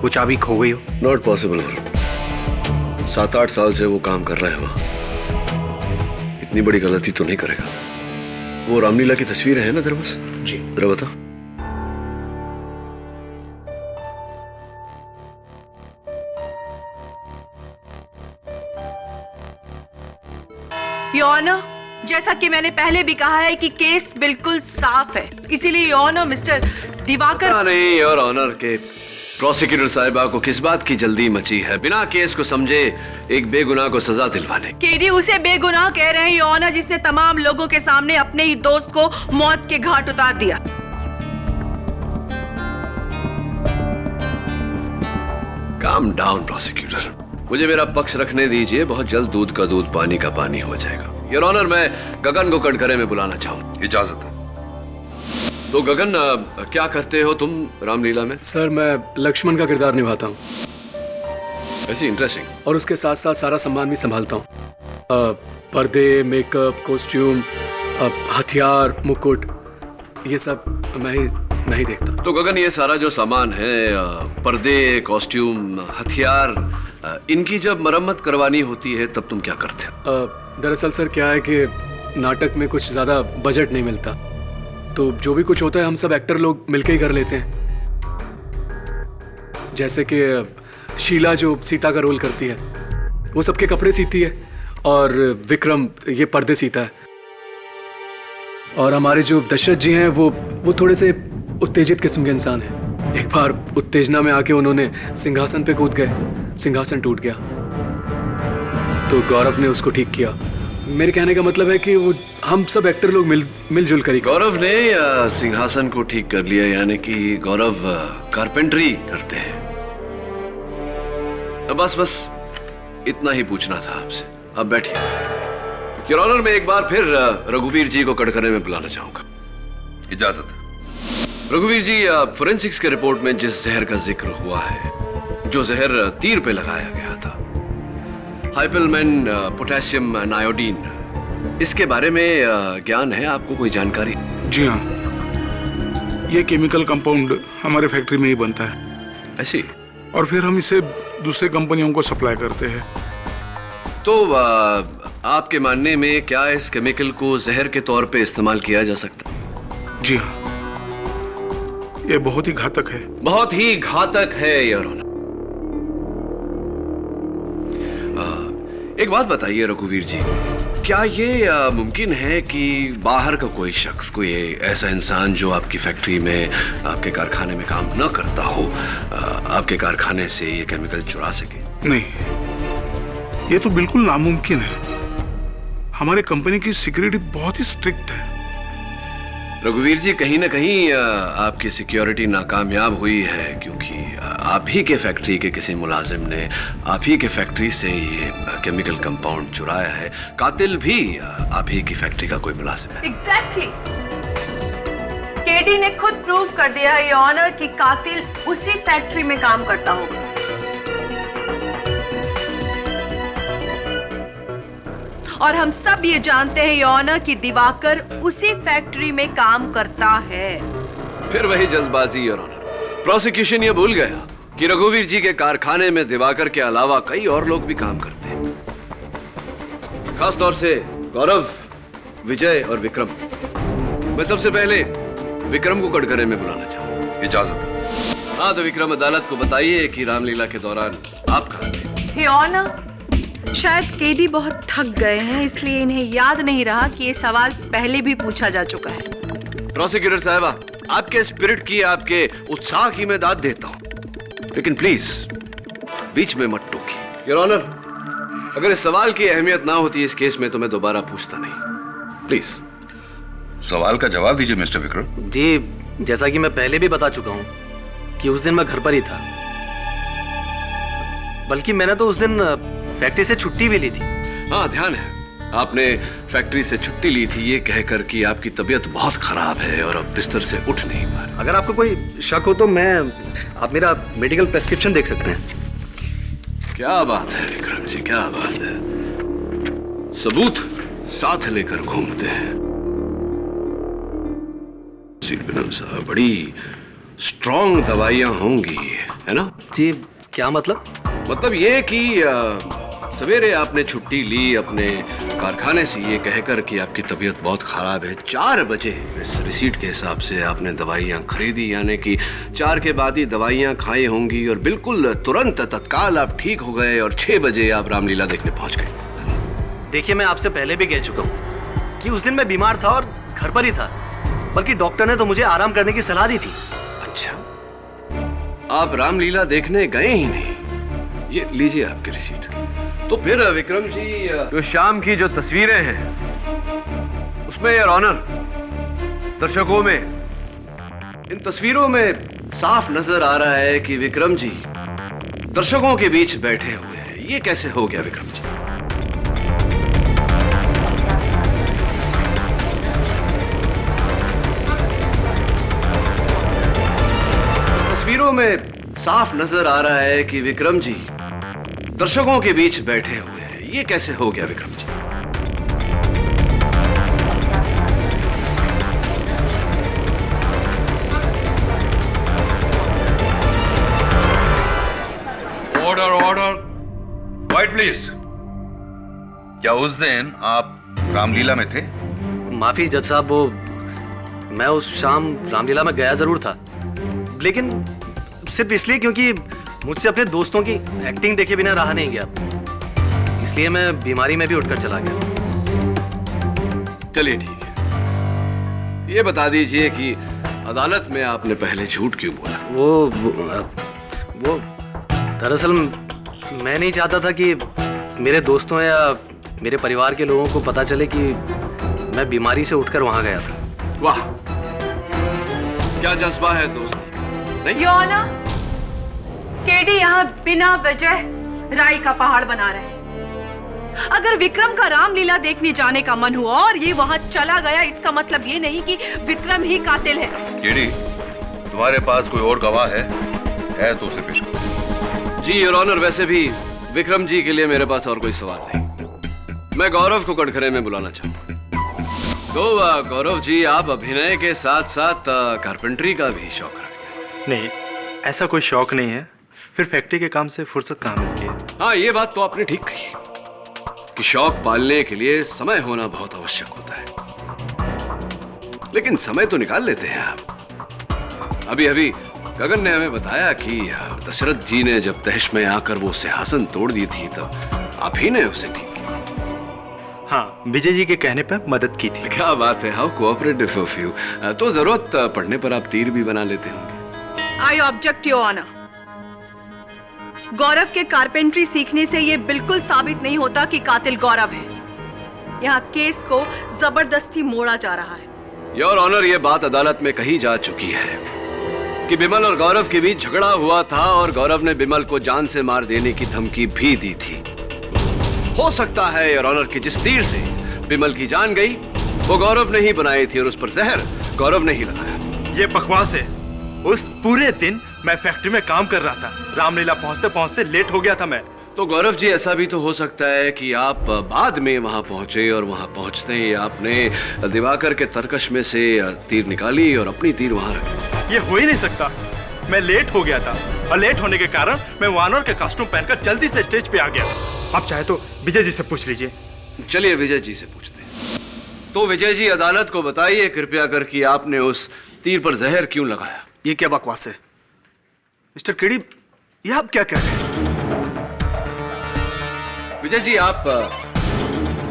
वो चाबी खो गई हो। नॉट पॉसिबल वरुण, 7-8 साल से वो काम कर रहा है वहां, इतनी बड़ी गलती तो नहीं करेगा। वो रामलीला की तस्वीर है ना तेरे पास? जी। जरा बता। योर ऑनर, जैसा कि मैंने पहले भी कहा है कि केस बिल्कुल साफ है, इसीलिए योर ऑनर मिस्टर दिवाकर। नहीं योर ऑनर, के प्रोसिक्यूटर साहिबा को किस बात की जल्दी मची है बिना केस को समझे एक बेगुनाह को सजा दिलवाने? केडी उसे बेगुनाह कह रहे हैं योर ऑनर, जिसने तमाम लोगों के सामने अपने ही दोस्त को मौत के घाट उतार दिया। काम डाउन प्रोसिक्यूटर, मुझे मेरा पक्ष रखने दीजिए, बहुत जल्द दूध का दूध पानी का पानी हो जाएगा। योर ऑनर, मैं गगन को कटघरे में बुलाना चाहूँ। इजाजत है। तो गगन, क्या करते हो तुम रामलीला में? सर मैं लक्ष्मण का किरदार निभाता हूँ। ऐसी इंटरेस्टिंग। और उसके साथ साथ सारा सामान भी संभालता हूँ, पर्दे, मेकअप, कॉस्ट्यूम, हथियार, मुकुट, ये सब मैं ही देखता हूँ। तो गगन, ये सारा जो सामान है, पर्दे, कॉस्ट्यूम, हथियार, इनकी जब मरम्मत करवानी होती है तब तुम क्या करते हो? दरअसल सर क्या है कि नाटक में कुछ ज़्यादा बजट नहीं मिलता, तो जो भी कुछ होता है हम सब एक्टर लोग मिलके ही कर लेते हैं। जैसे कि शीला जो सीता का रोल करती है वो सबके कपड़े सीती है, और विक्रम ये पर्दे सीता है, और हमारे जो दशरथ जी हैं वो थोड़े से उत्तेजित किस्म के इंसान हैं। एक बार उत्तेजना में आके उन्होंने सिंहासन पे कूद गए, सिंहासन टूट गया, तो गौरव ने उसको ठीक किया। मेरे कहने का मतलब है कि वो हम सब एक्टर लोग मिलजुल कर ही। गौरव ने सिंहासन को ठीक कर लिया, यानी कि गौरव कारपेंटरी करते हैं। बस इतना ही पूछना था आपसे, अब बैठिए। योर ऑनर, मैं एक बार फिर रघुवीर जी को कटघरे में बुलाना चाहूंगा। इजाजत। रघुवीर जी, फोरेंसिक्स के रिपोर्ट में जिस जहर का जिक्र हुआ है, जो जहर तीर पे लगाया गया था, हाइपलमैन पोटेशियम नायोडीन, इसके बारे में ज्ञान है आपको? कोई जानकारी? जी हाँ, ये केमिकल कंपाउंड हमारे फैक्ट्री में ही बनता है। ऐसी? और फिर हम इसे दूसरे कंपनियों को सप्लाई करते हैं। तो आपके मानने में क्या इस केमिकल को जहर के तौर पे इस्तेमाल किया जा सकता है? जी हाँ, ये बहुत ही घातक है। बहुत ही घातक है योर ऑनर। एक बात बताइए रघुवीर जी, क्या ये मुमकिन है कि बाहर का कोई शख्स, कोई ऐसा इंसान जो आपकी फैक्ट्री में, आपके कारखाने में काम न करता हो, आपके कारखाने से ये केमिकल चुरा सके? नहीं, ये तो बिल्कुल नामुमकिन है। हमारे कंपनी की सिक्योरिटी बहुत ही स्ट्रिक्ट है। रघुवीर जी, कहीं ना कहीं आपकी सिक्योरिटी नाकामयाब हुई है, क्योंकि आप ही के फैक्ट्री के किसी मुलाजिम ने आप ही के फैक्ट्री से ये केमिकल कंपाउंड चुराया है। कातिल भी आप ही की फैक्ट्री का कोई मुलाजिम है। एग्जैक्टली। केडी ने खुद प्रूव कर दिया है योर ऑनर कि कातिल उसी फैक्ट्री में काम करता होगा। और हम सब ये जानते हैं योर ऑनर कि दिवाकर उसी फैक्ट्री में काम करता है। फिर वही जल्दबाजी योर ऑनर। प्रोसिक्यूशन ये भूल गया कि रघुवीर जी के कारखाने में दिवाकर के अलावा कई और लोग भी काम करते हैं, खास तौर से गौरव, विजय और विक्रम। मैं सबसे पहले विक्रम को कटघरे में बुलाना चाहूँ। इजाजत। हाँ तो विक्रम, अदालत को बताइए कि रामलीला के दौरान आप कहाँ थे? योर ऑनर, शायद केडी बहुत थक गए हैं, इसलिए इन्हें याद नहीं रहा कि ये सवाल पहले भी पूछा जा चुका है। प्रोसिक्यूटर साहबा, आपके स्पिरिट की, आपके उत्साह की मैं दाद देता हूं, लेकिन प्लीज बीच में मत टोकिए। योर ऑनर, अगर इस सवाल की अहमियत ना होती इस केस में तो मैं दोबारा पूछता नहीं। प्लीज सवाल का जवाब दीजिए मिस्टर विक्रम। जी, जैसा कि मैं पहले भी बता चुका हूं कि उस दिन मैं घर पर ही था, बल्कि मैंने तो उस दिन फैक्ट्री से छुट्टी भी ली थी। हाँ, ध्यान है, आपने फैक्ट्री से छुट्टी ली थी ये कहकर कि आपकी तबीयत बहुत खराब है और अब बिस्तर से उठ नहीं पा रहे। अगर आपको कोई शक हो तो आप मेरा मेडिकल प्रेस्क्रिप्शन देख सकते हैं। क्या बात है विक्रम जी, क्या बात है। सबूत साथ लेकर घूमते हैं। विक्रम साहब, बड़ी स्ट्रॉन्ग दवाइयां होंगी, है ना? जी, क्या मतलब? मतलब ये कि सवेरे आपने छुट्टी ली अपने कारखाने से ये कहकर कि आपकी तबीयत बहुत खराब है। 4 बजे इस रिसीट के हिसाब से आपने दवाइयाँ खरीदी, यानी कि 4 के बाद ही दवाइयाँ खाई होंगी और बिल्कुल तुरंत तत्काल आप ठीक हो गए और 6 बजे आप रामलीला देखने पहुंच गए। देखिए, मैं आपसे पहले भी कह चुका हूँ कि उस दिन मैं बीमार था और घर पर ही था, बल्कि डॉक्टर ने तो मुझे आराम करने की सलाह दी थी। अच्छा, आप रामलीला देखने गए ही नहीं? ये लीजिए आपकी रिसीट। तो फिर विक्रम जी, जो शाम की जो तस्वीरें हैं उसमें योर ऑनर, दर्शकों में इन तस्वीरों में साफ नजर आ रहा है कि विक्रम जी दर्शकों के बीच बैठे हुए हैं। ये कैसे हो गया विक्रम जी? तस्वीरों में साफ नजर आ रहा है कि विक्रम जी दर्शकों के बीच बैठे हुए हैं। ये कैसे हो गया Vikram ji? Order order, quiet please. क्या उस दिन आप रामलीला में थे? माफी जज साहब, वो मैं उस शाम रामलीला में गया जरूर था, लेकिन सिर्फ इसलिए क्योंकि मुझसे अपने दोस्तों की एक्टिंग देखे बिना रहा नहीं गया, इसलिए मैं बीमारी में भी उठकर चला गया। चलिए ठीक है, ये बता दीजिए कि अदालत में आपने पहले झूठ क्यों बोला? वो दरअसल मैं नहीं चाहता था कि मेरे दोस्तों या मेरे परिवार के लोगों को पता चले कि मैं बीमारी से उठकर वहां गया था। वाह, क्या जज्बा है दोस्त। योर ऑनर, केडी यहाँ बिना वजह राई का पहाड़ बना रहे हैं। अगर विक्रम का रामलीला देखने जाने का मन हुआ और ये वहाँ चला गया, इसका मतलब ये नहीं कि विक्रम ही कातिल है। केडी, तुम्हारे पास कोई और गवाह है तो उसे पेश करो। जी योर ऑनर, वैसे भी विक्रम जी के लिए मेरे पास और कोई सवाल नहीं। मैं गौरव को कटघरे में बुलाना चाहूँगा। तो गौरव जी, आप अभिनय के साथ साथ कारपेंटरी का भी शौक रखते हैं? नहीं, ऐसा कोई शौक नहीं है, फिर फैक्ट्री के काम से फुर्सत कहाँ मिलती है। हाँ, ये बात तो आपने ठीक कही कि शौक पालने के लिए समय होना बहुत आवश्यक होता है, लेकिन समय तो निकाल लेते हैं आप। अभी अभी गगन ने हमें बताया कि दशरथ जी ने जब तहश में आकर वो सिंहासन तोड़ दी थी, तब आप ही ने उसे ठीक किया। हाँ, विजय जी के कहने पर मदद की थी। क्या बात है, हाउ कोऑपरेटिव ऑफ यू। तो जरूरत पड़ने पर आप तीर भी बना लेते होंगे। I object your honour. Gaurav के कारपेंट्री सीखने से ये बिल्कुल साबित नहीं होता कि कातिल गौरव है। यहाँ केस को जबरदस्ती मोड़ा जा रहा है। योर ऑनर, ये बात अदालत में कही जा चुकी है कि बिमल और गौरव के बीच झगड़ा हुआ था और गौरव ने बिमल को जान से मार देने की धमकी भी दी थी। हो सकता है योर ऑनर कि जिस तीर से बिमल की जान गई वो गौरव ने ही बनाई थी और उस पर जहर गौरव ने ही लगाया। ये बकवास है। उस पूरे दिन मैं फैक्ट्री में काम कर रहा था। रामलीला पहुंचते पहुंचते लेट हो गया था मैं। तो गौरव जी, ऐसा भी तो हो सकता है कि आप बाद में वहां पहुंचे और वहां पहुंचते ही आपने दिवाकर के तरकश में से तीर निकाली और अपनी तीर वहां रखी। ये हो ही नहीं सकता। मैं लेट हो गया था और लेट होने के कारण मैं वानर के कॉस्ट्यूम पहनकर जल्दी से स्टेज पे आ गया। आप चाहे तो विजय जी से पूछ लीजिए। चलिए विजय जी से पूछते हैं। तो विजय जी, अदालत को बताइए कृपया कर कि आपने उस तीर पर जहर क्यों लगाया। ये क्या बकवास है मिस्टर केडी, ये आप क्या कह रहे हैं? विजय जी, आप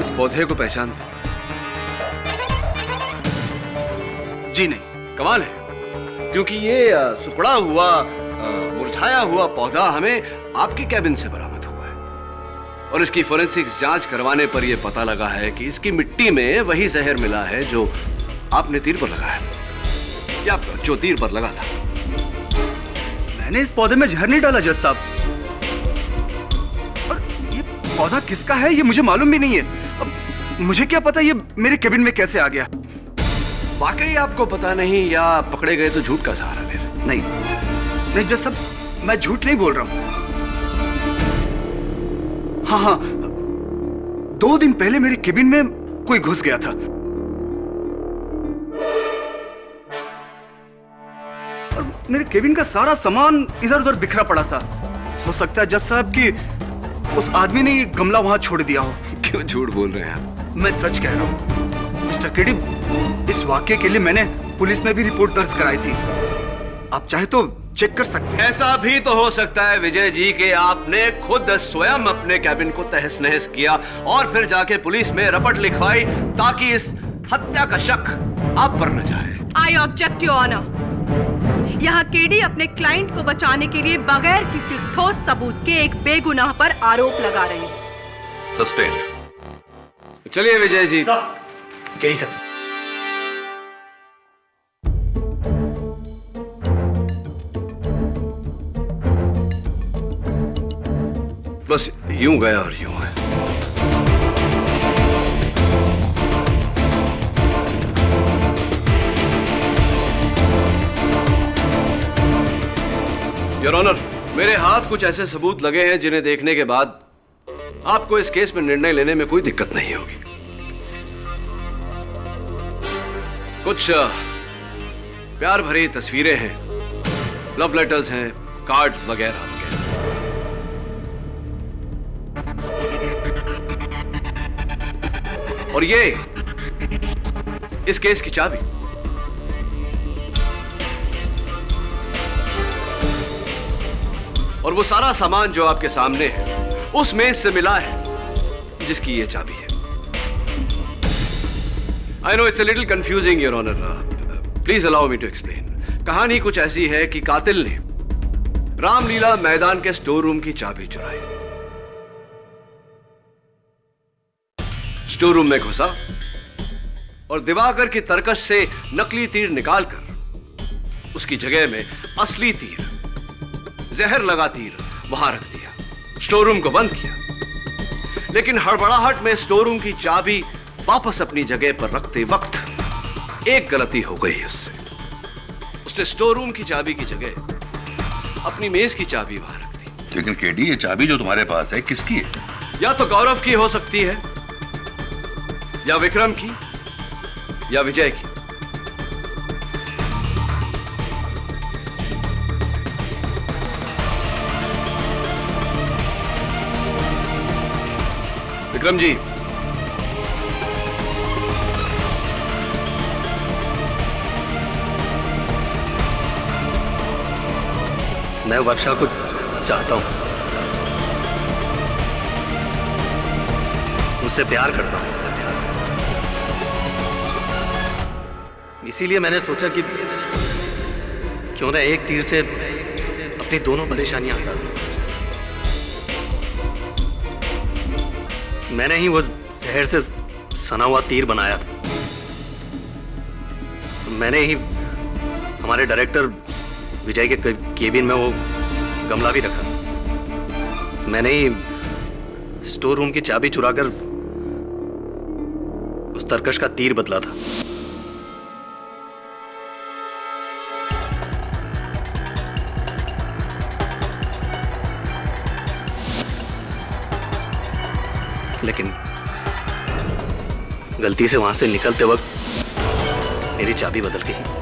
इस पौधे को पहचानते? जी नहीं। कमाल है, क्योंकि ये सुखड़ा हुआ मुरझाया हुआ पौधा हमें आपके कैबिन से बरामद हुआ है और इसकी फोरेंसिक्स जांच करवाने पर यह पता लगा है कि इसकी मिट्टी में वही जहर मिला है जो आपने तीर पर लगाया, या जो तीर पर लगा था। मैंने इस पौधे में जहर नहीं डाला जज साहब, और ये पौधा किसका है ये मुझे मालूम भी नहीं है। अब मुझे क्या पता ये मेरे कैबिन में कैसे आ गया। वाकई आपको पता नहीं, या पकड़े गए तो झूठ का सहारा ले रहे? नहीं जज साहब, मैं झूठ नहीं बोल रहा हूं। हाँ, 2 दिन पहले मेरे कैबिन में कोई घुस गया था और मेरे कैबिन का सारा सामान इधर उधर बिखरा पड़ा था। हो सकता है जज साहब कि उस आदमी ने ये गमला वहां छोड़ दिया हो। क्यों झूठ बोल रहे हैं? मैं सच कह रहा हूं मिस्टर केडी। इस वाक्य के लिए मैंने पुलिस में भी रिपोर्ट दर्ज कराई थी, आप चाहे तो चेक कर सकते हैं। ऐसा भी तो हो सकता है विजय जी कि आपने खुद स्वयं अपने कैबिन को तहस नहस किया और फिर जाके पुलिस में रपट लिखवाई ताकि इस हत्या का शक आप पर न जाए। I object your honour. यहाँ केडी अपने क्लाइंट को बचाने के लिए बगैर किसी ठोस सबूत के एक बेगुनाह पर आरोप लगा रहे हैं। सस्पेंड। चलिए विजय जी। KD sir. बस यूं गया और यूं है। योर ऑनर, मेरे हाथ कुछ ऐसे सबूत लगे हैं जिन्हें देखने के बाद आपको इस केस में निर्णय लेने में कोई दिक्कत नहीं होगी। कुछ प्यार भरी तस्वीरें हैं, लव लेटर्स हैं, कार्ड्स वगैरह वगैरह। और ये इस केस की चाबी। और वो सारा सामान जो आपके सामने है उस मेज से मिला है जिसकी ये चाबी है। I know it's a little confusing your honour, please allow me to explain. कहानी कुछ ऐसी है कि कातिल ने रामलीला मैदान के स्टोर रूम की चाबी चुराई, स्टोर रूम में घुसा और दिवाकर की तरकश से नकली तीर निकालकर उसकी जगह में असली तीर, जहर लगा तीर वहां रख दिया, स्टोर रूम को बंद किया। लेकिन हड़बड़ाहट में स्टोर रूम की चाबी वापस अपनी जगह पर रखते वक्त एक गलती हो गई उससे। उसने स्टोर रूम की चाबी की जगह अपनी मेज की चाबी वहां रख दी। लेकिन केडी, ये चाबी जो तुम्हारे पास है किसकी है? या तो गौरव की हो सकती है, या विक्रम की, या विजय की। विक्रम जी, मैं वर्षा को चाहता हूं, उससे प्यार करता हूं। इसीलिए मैंने सोचा कि क्यों ना एक तीर से अपनी दोनों परेशानियां हटा दूं। मैंने ही वो जहर से सना हुआ तीर बनाया था। मैंने ही हमारे डायरेक्टर विजय के केबिन में वो गमला भी रखा। मैंने ही स्टोर रूम की चाबी चुराकर उस तरकश का तीर बदला था। लेकिन गलती से वहां से निकलते वक्त मेरी चाबी बदल गई।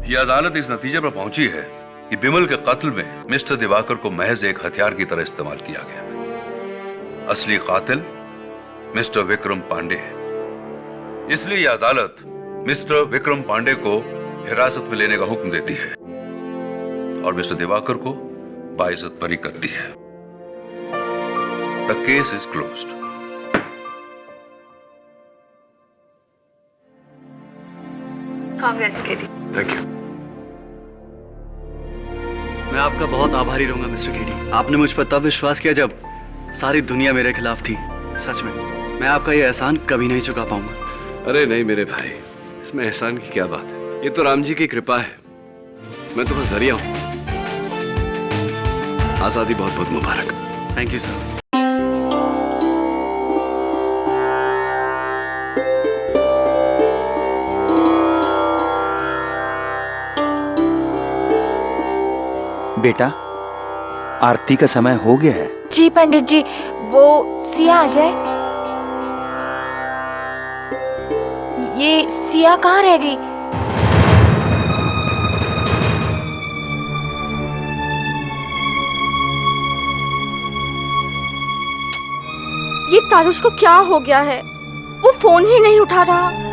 यह अदालत इस नतीजे पर पहुंची है कि बिमल के कत्ल में मिस्टर दिवाकर को महज एक हथियार की तरह इस्तेमाल किया गया। असली कातिल मिस्टर विक्रम पांडे है। इसलिए यह अदालत मिस्टर विक्रम पांडे को हिरासत में लेने का हुक्म देती है और मिस्टर दिवाकर को बाइज्जत बरी करती है। The case is closed. Congress के लिए। Thank you. मैं आपका बहुत आभारी रहूंगा मिस्टर केडी। आपने मुझ पर तब विश्वास किया जब सारी दुनिया मेरे खिलाफ थी। सच में मैं आपका ये एहसान कभी नहीं चुका पाऊंगा। अरे नहीं मेरे भाई, इसमें एहसान की क्या बात है। ये तो राम जी की कृपा है। मैं तो बस जरिया हूं। आजादी बहुत बहुत मुबारक। Thank you sir. बेटा, आरती का समय हो गया है। जी पंडित जी, वो सिया आ जाए। ये सिया कहाँ रह गई? ये तारुष को क्या हो गया है? वो फोन ही नहीं उठा रहा।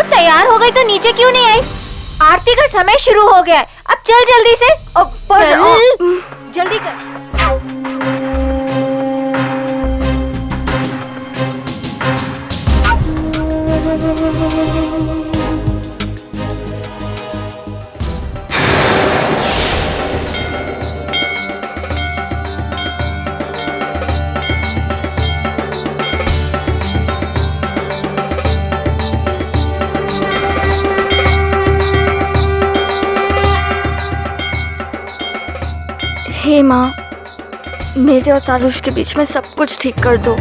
तैयार हो गई तो नीचे क्यों नहीं आई? आरती का समय शुरू हो गया है, अब चल जल्दी से। जल्दी कर। हे माँ, मेरे और तारुष के बीच में सब कुछ ठीक कर दो।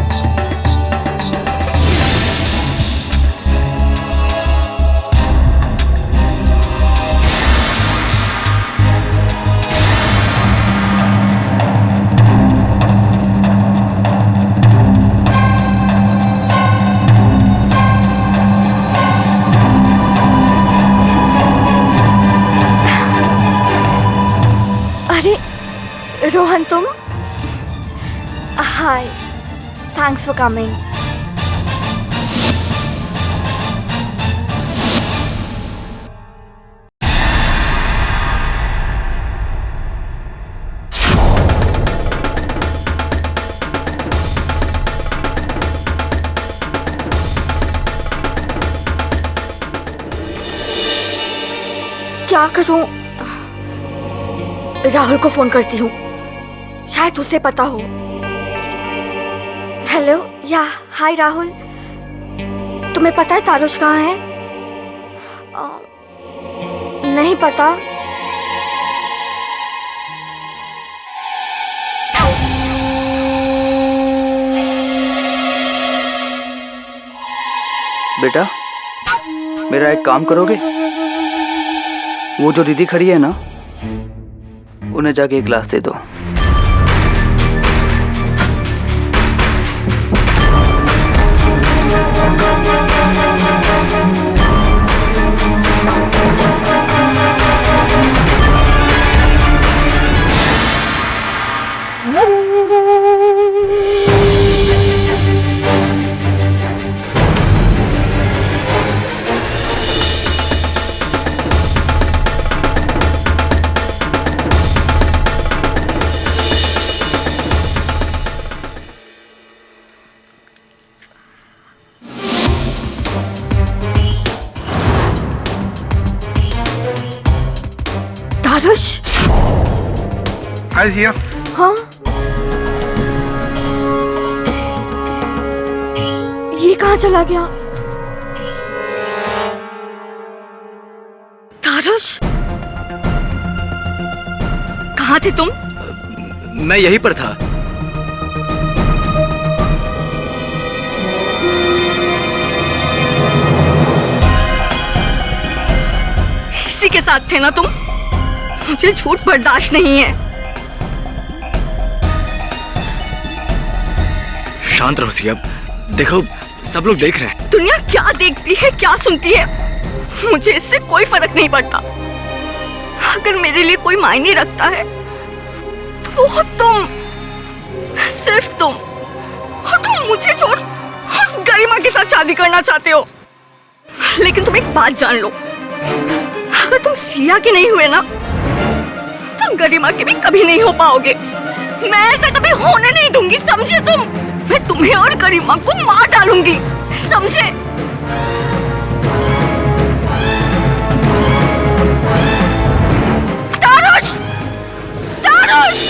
रोहन, तुम? हाय, थैंक्स फॉर कमिंग। क्या करूं? राहुल को फोन करती हूँ, शायद उसे पता हो। हेलो, या हाय राहुल, तुम्हें पता है तारुष कहाँ है? नहीं पता। बेटा, मेरा एक काम करोगे? वो जो दीदी खड़ी है ना, उन्हें जाके एक गिलास दे दो। आइए। हाँ, ये कहाँ चला गया? तारुश, कहाँ थे तुम? मैं यहीं पर था। इसी के साथ थे ना तुम? मुझे झूठ बर्दाश्त नहीं है। शांत रहो सिया, देखो सब लोग देख रहे हैं। दुनिया क्या देखती है, क्या सुनती है, मुझे इससे कोई फर्क नहीं पड़ता। अगर मेरे लिए कोई मायने रखता है तो वो तुम, सिर्फ तुम। और तुम मुझे छोड़ उस गरिमा के साथ शादी करना चाहते हो। लेकिन तुम एक बात जान लो, अगर तुम सिया के नहीं हुए ना तो गरिमा के भी कभी नहीं हो पाओगे। मैं ऐसा कभी होने नहीं दूंगी, समझे तुम? मैं तुम्हें और गरिमा को मार डालूंगी, समझे? तारुश! तारुश!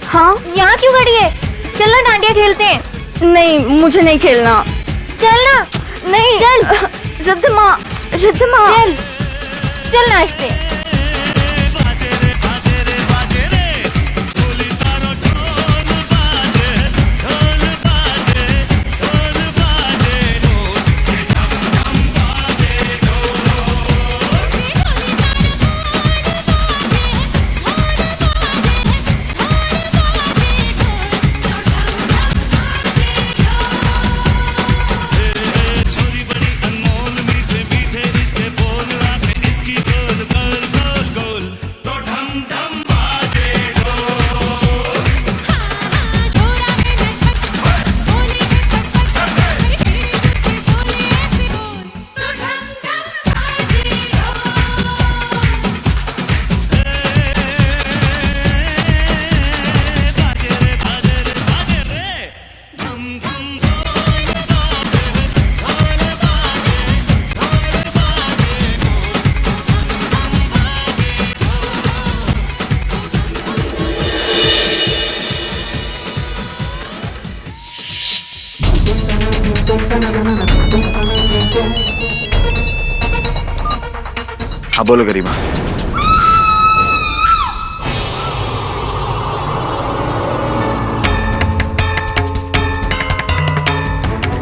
हाँ, यहाँ क्यों खड़ी है? चलना डांडिया खेलते हैं। नहीं, मुझे नहीं खेलना। चलना। नहीं, चल। रिद्धमा, रिद्धमा, चल, चल नाचते। हाँ बोलो गरिमा।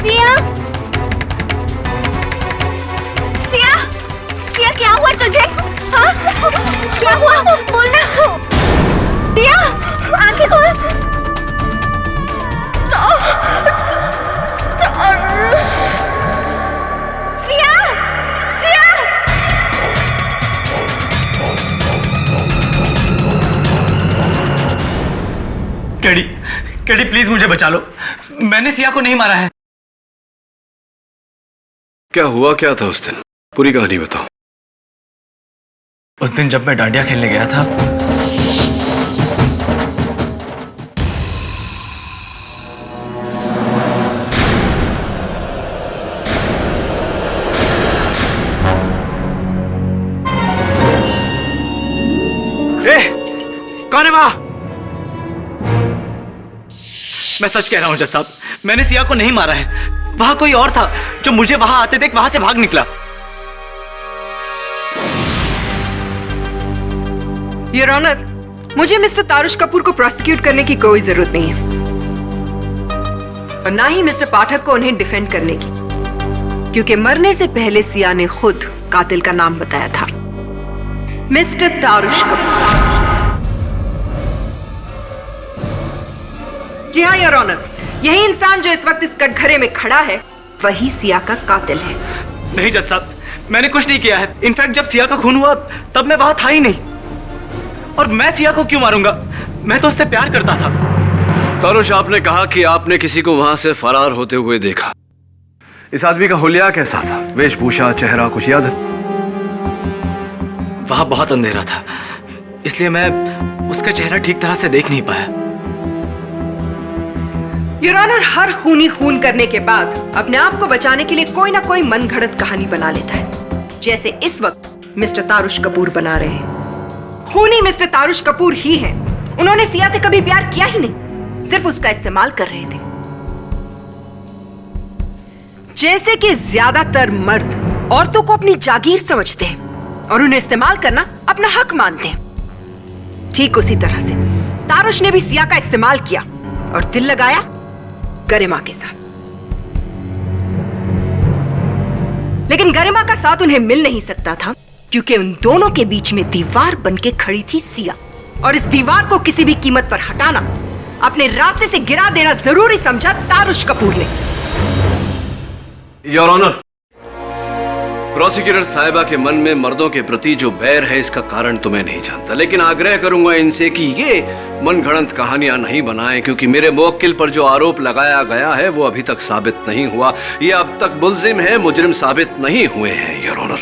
सिया, सिया, सिया क्या हुआ तुझे? हाँ? क्या हुआ? बोलना। सिया, आंखें खोल। सिया, सिया। कैडी, कैडी प्लीज मुझे बचा लो, मैंने सिया को नहीं मारा है। क्या हुआ क्या था उस दिन? पूरी कहानी बताओ। उस दिन जब मैं डांडिया खेलने गया था, कौन है वहां? मैं सच कह रहा हूं जज साहब, मैंने सिया को नहीं मारा है। वहां कोई और था जो मुझे वहां आते देख वहां से भाग निकला। योर ऑनर, मुझे मिस्टर तारुश कपूर को प्रोसिक्यूट करने की कोई जरूरत नहीं है और ना ही मिस्टर पाठक को उन्हें डिफेंड करने की, क्योंकि मरने से पहले सिया ने खुद कातिल का नाम बताया था, मिस्टर तारुश कपूर। जी हाँ योर ऑनर, यही इंसान जो इस वक्त इस कटघरे में खड़ा है वही सिया का कातिल है। नहीं जज साहब, मैंने कुछ नहीं किया है। इनफैक्ट जब सिया का खून हुआ तब मैं वहां था ही नहीं। और मैं सिया को क्यों मारूंगा? मैं तो उससे प्यार करता था। तारुश, आपने कहा कि आपने किसी को वहां से फरार होते हुए देखा। इस आदमी का हुलिया कैसा था? वेशभूषा, चेहरा कुछ याद है? वहां बहुत अंधेरा था, इसलिए मैं उसका चेहरा ठीक तरह से देख नहीं पाया। योर ऑनर, हर खूनी खून करने के बाद अपने आप को बचाने के लिए कोई ना कोई मनगढ़ंत कहानी बना लेता है, जैसे इस वक्त मिस्टर तारुश कपूर बना रहे हैं। खूनी मिस्टर तारुश कपूर ही हैं। उन्होंने सिया से कभी प्यार किया ही नहीं, सिर्फ उसका इस्तेमाल कर रहे थे। जैसे कि ज्यादातर मर्द औरतों को अपनी जागीर समझते हैं और उन्हें इस्तेमाल करना अपना हक मानते हैं, ठीक उसी तरह से तारुश ने भी सिया का इस्तेमाल किया और दिल लगाया गरिमा के साथ। लेकिन गरिमा का साथ उन्हें मिल नहीं सकता था, क्योंकि उन दोनों के बीच में दीवार बनके खड़ी थी सिया, और इस दीवार को किसी भी कीमत पर हटाना, अपने रास्ते से गिरा देना जरूरी समझा तारुश कपूर ने। योर ऑनर, प्रोसिक्यूटर साहिबा के मन में मर्दों के प्रति जो बैर है, इसका कारण तो मैं नहीं जानता, लेकिन आग्रह करूंगा इनसे कि ये मनगढ़ंत कहानियां नहीं बनाएं, क्योंकि मेरे मुवक्किल पर जो आरोप लगाया गया है वो अभी तक साबित नहीं हुआ। ये अब तक मुल्जिम है, मुजरिम साबित नहीं हुए हैं। योर ऑनर,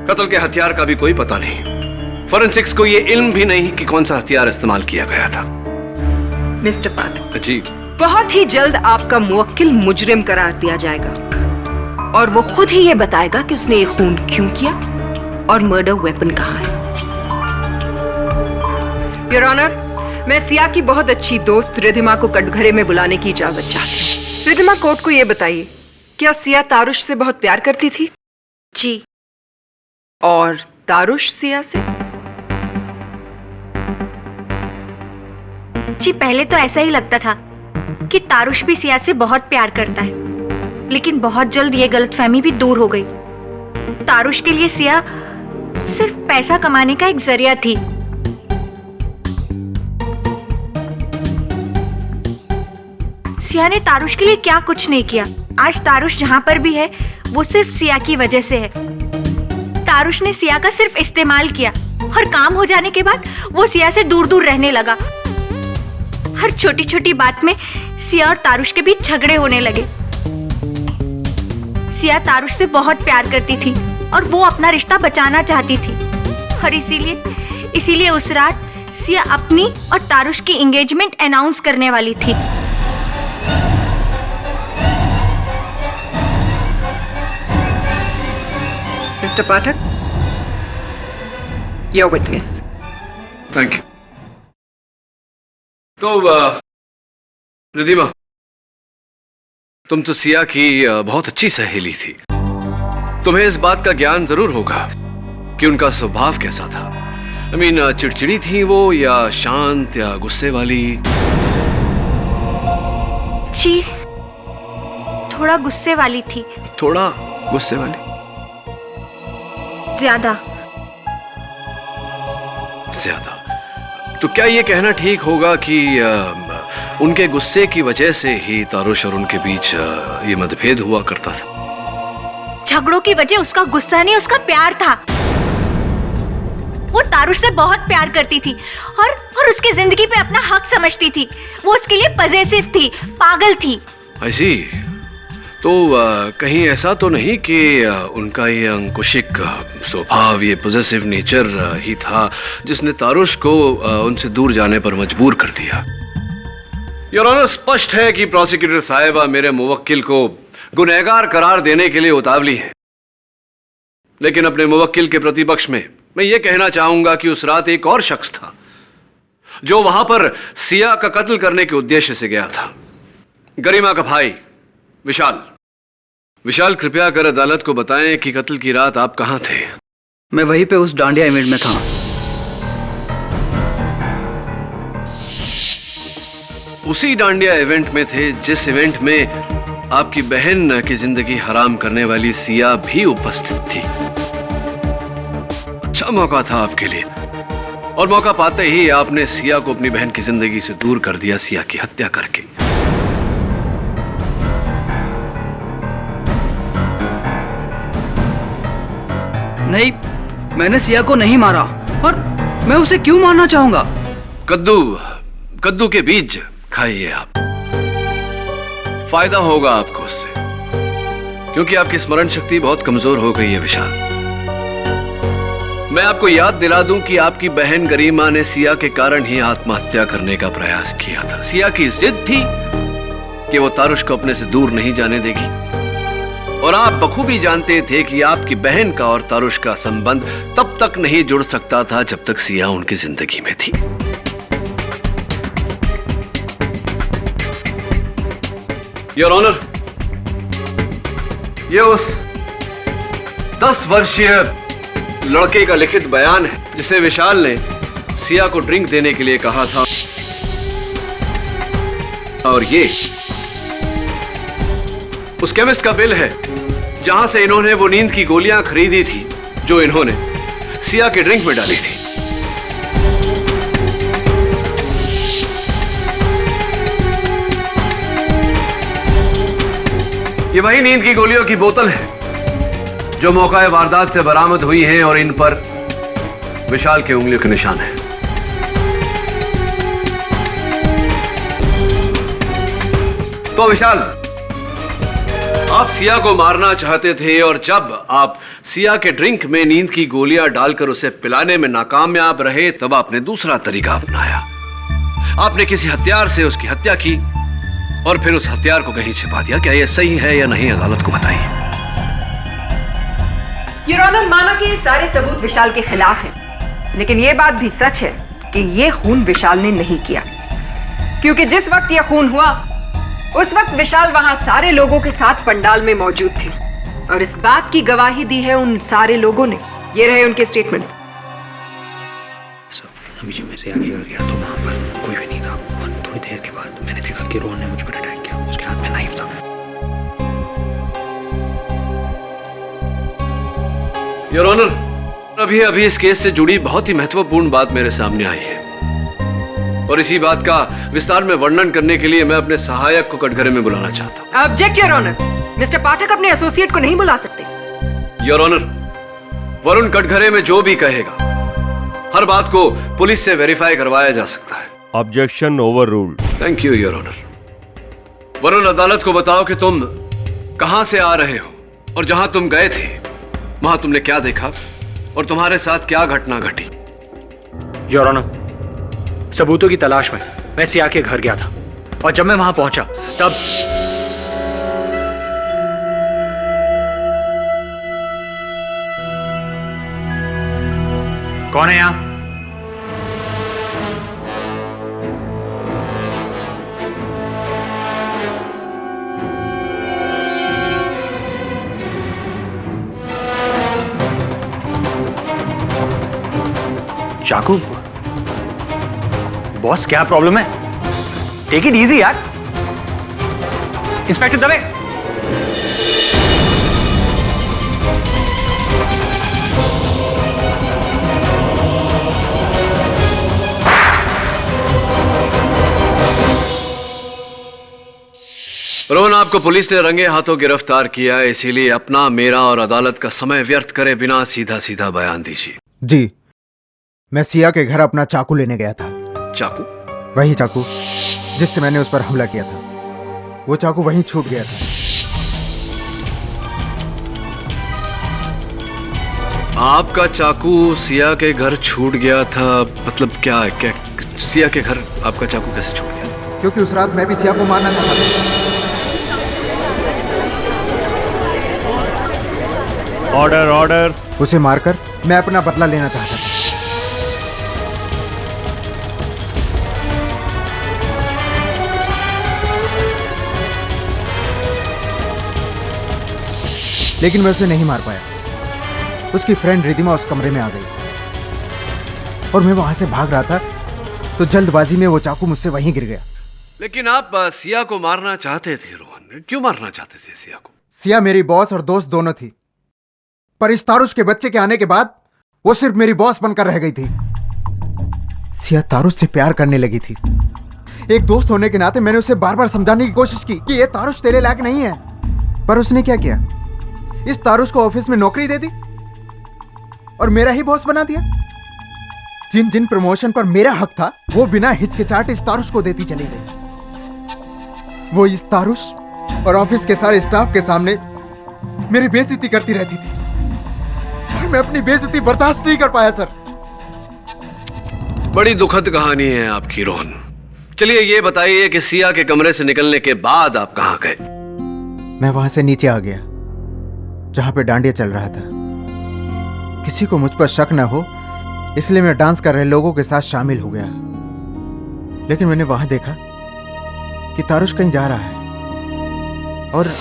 कत्ल के हथियार का भी कोई पता नहीं, फोरेंसिक्स को ये इल्म भी नहीं कि कौन सा हथियार इस्तेमाल किया गया था। मिस्टर पाठक जी, बहुत ही जल्द आपका मुवक्किल मुजरिम करार दिया जाएगा और वो खुद ही ये बताएगा कि उसने ये खून क्यों किया और मर्डर वेपन कहाँ है। योर ऑनर, मैं सिया की बहुत अच्छी दोस्त रिधिमा को कटघरे में बुलाने की इजाजत चाहती हूँ। रिधिमा, कोर्ट को ये बताइए, क्या सिया तारुश से बहुत प्यार करती थी? जी। और तारुश सिया से? जी, पहले तो ऐसा ही लगता था कि तारुश भी सिया से बहुत प्यार करता है, लेकिन बहुत जल्द ये गलतफहमी भी दूर हो गई। तारुश के लिए सिया सिर्फ पैसा कमाने का एक जरिया थी। सिया ने तारुश के लिए क्या कुछ नहीं किया। आज तारुश जहां पर भी है वो सिर्फ सिया की वजह से है। तारुश ने सिया का सिर्फ इस्तेमाल किया और काम हो जाने के बाद वो सिया से दूर दूर रहने लगा। हर छोटी छोटी बात में सिया और तारुश के बीच झगड़े होने लगे। सिया तारुश से बहुत प्यार करती थी और वो अपना रिश्ता बचाना चाहती थी, और इसीलिए उस रात सिया अपनी और तारुश की एंगेजमेंट अनाउंस करने वाली थी। Mister Pathak, your witness. Thank you. तो रिधिमा, तुम तो सिया की बहुत अच्छी सहेली थी। तुम्हें इस बात का ज्ञान जरूर होगा कि उनका स्वभाव कैसा था। I mean, चिड़चिड़ी थी वो या शांत या गुस्से वाली? जी, थोड़ा गुस्से वाली थी। थोड़ा गुस्से वाली? ज्यादा। तो क्या ये कहना ठीक होगा कि उनके गुस्से की वजह से ही तारुश और उनके बीच ये मतभेद हुआ करता था? झगड़ों की वजह उसका गुस्सा नहीं, उसका प्यार था। वो तारुश से बहुत प्यार करती थी और उसकी जिंदगी पे अपना हक समझती थी। वो उसके लिए पजेसिव थी, पागल थी। ऐसी? तो कहीं ऐसा तो नहीं कि उनका ये अंकुशिक स्वभाव, ये पॉजिटिव नेचर ही था जिसने तारुश को उनसे दूर जाने पर मजबूर कर दिया? योर ऑनर, स्पष्ट है कि प्रोसिक्यूटर साहिबा मेरे मुवक्किल को गुनहगार करार देने के लिए उतावली है, लेकिन अपने मुवक्किल के प्रतिपक्ष में मैं ये कहना चाहूंगा कि उस रात एक और शख्स था जो वहां पर सिया का कत्ल करने के उद्देश्य से गया था। गरिमा का भाई विशाल। विशाल, कृपया कर अदालत को बताएं कि कत्ल की रात आप कहां थे? मैं वहीं पे उस डांडिया इवेंट में था। उसी डांडिया इवेंट में थे जिस इवेंट में आपकी बहन की जिंदगी हराम करने वाली सिया भी उपस्थित थी। अच्छा मौका था आपके लिए, और मौका पाते ही आपने सिया को अपनी बहन की जिंदगी से दूर कर दिया, सिया की हत्या करके। नहीं, मैंने सिया को नहीं मारा, और मैं उसे क्यों मारना चाहूंगा? कद्दू, कद्दू के बीज खाइए आप, फायदा होगा आपको उससे, क्योंकि आपकी स्मरण शक्ति बहुत कमजोर हो गई है विशाल। मैं आपको याद दिला दूं कि आपकी बहन गरिमा ने सिया के कारण ही आत्महत्या करने का प्रयास किया था। सिया की जिद थी कि वो तारुश को अपने से दूर नहीं जाने देगी, और आप बखूबी जानते थे कि आपकी बहन का और तारुश का संबंध तब तक नहीं जुड़ सकता था जब तक सिया उनकी जिंदगी में थी। योर ऑनर, ये उस 10 वर्षीय लड़के का लिखित बयान है जिसे विशाल ने सिया को ड्रिंक देने के लिए कहा था, और ये उस केमिस्ट का बिल है जहां से इन्होंने वो नींद की गोलियां खरीदी थी जो इन्होंने सिया के ड्रिंक में डाली थी। ये वही नींद की गोलियों की बोतल है जो मौका वारदात से बरामद हुई हैं, और इन पर विशाल के उंगलियों के निशान हैं। तो विशाल, आप सिया को मारना चाहते थे, और जब आप सिया के ड्रिंक में नींद की गोलियां डालकर उसे पिलाने में नाकामयाब रहे, तब आपने दूसरा तरीका अपनाया। आपने किसी हथियार से उसकी हत्या की और फिर उस हथियार को कहीं छिपा दिया। क्या यह सही है या नहीं, अदालत को बताइए। योर ऑनर, माना कि ये सारे सबूत विशाल के खिलाफ हैं, लेकिन ये बात भी सच है कि ये खून विशाल ने नहीं किया, क्योंकि जिस वक्त ये खून हुआ उस वक्त विशाल वहां सारे लोगों के साथ पंडाल में मौजूद थे, और इस बात की गवाही दी है उन सारे लोगों ने। ये रहे उनके स्टेटमेंट्स। अभी जब मैं से आगे गया तो वहां पर कोई भी नहीं था, और थोड़ी देर के बाद मैंने देखा कि रोहन ने मुझ पर अटैक किया। उसके हाथ में नाइफ था। योर ऑनर, अभी इस केस से जुड़ी बहुत ही महत्वपूर्ण बात मेरे सामने आई है, और इसी बात का विस्तार में वर्णन करने के लिए मैं अपने सहायक को कटघरे में बुलाना चाहता हूं। ऑब्जेक्ट योर ऑनर, मिस्टर पाठक अपने एसोसिएट को नहीं बुला सकते। योर ऑनर, वरुण कटघरे में जो भी कहेगा, हर बात को पुलिस से वेरीफाई करवाया जा सकता है। Objection overruled. Thank you your honour. Varun, अदालत को बताओ कि तुम कहां से आ रहे हो, और जहां तुम गए थे वहां तुमने क्या देखा, और तुम्हारे साथ क्या घटना घटी। योर ऑनर, सबूतों की तलाश में मैं सिया के घर गया था, और जब मैं वहां पहुंचा तब कौन है यहां? चाकू? बॉस, क्या प्रॉब्लम है? टेक इट इजी यार। इंस्पेक्टर दवे। रोहन, आपको पुलिस ने रंगे हाथों गिरफ्तार किया है, इसीलिए अपना, मेरा और अदालत का समय व्यर्थ करे बिना सीधा सीधा बयान दीजिए। जी, मैं सिया के घर अपना चाकू लेने गया था। चाकू? वही चाकू जिससे मैंने उस पर हमला किया था, वो चाकू वहीं छूट गया था। आपका चाकू सिया के घर छूट गया था? मतलब क्या सिया के घर आपका चाकू कैसे छूट गया? क्योंकि उस रात मैं भी सिया को मारना चाहता था। Order order. उसे मारकर मैं अपना बदला लेना चाहता था। लेकिन मैं उसे नहीं मार पाया। उसकी फ्रेंड रिदिमा उस कमरे में आ गई और मैं वहां से भाग रहा था तो जल्दबाजी में वो चाकू मुझसे वहीं गिर गया। लेकिन आप सिया को मारना चाहते थे रोहन, क्यों मारना चाहते थे सिया को? सिया मेरी बॉस और दोस्त दोनों थी, पर इस तारुश के बच्चे के आने के बाद वो सिर्फ मेरी बॉस बनकर रह गई थी। सिया तारुश से प्यार करने लगी थी। एक दोस्त होने के नाते मैंने उसे बार बार समझाने की कोशिश की कि ये तारुश तेरे लायक नहीं है, पर उसने क्या किया, इस तारुश को ऑफिस में नौकरी दे दी और मेरा ही बॉस बना दिया। जिन जिन प्रमोशन पर मेरा हक था वो बिना हिचकिचाहट इस तारुश को देती चली गई। वो इस तारुश और ऑफिस के सारे स्टाफ के सामने मेरी बेइज्जती करती रहती थी और मैं अपनी बेइज्जती बर्दाश्त नहीं कर पाया सर। बड़ी दुखद कहानी है आपकी रोहन। चलिए ये बताइए कि सिया के कमरे से निकलने के बाद आप कहां गए? मैं वहां से नीचे आ गया जहां पे डांडिया चल रहा था। किसी को मुझ पर शक न हो इसलिए मैं डांस कर रहे लोगों के साथ शामिल हो गया। लेकिन मैंने वहां देखा कि तारुश कहीं जा रहा है और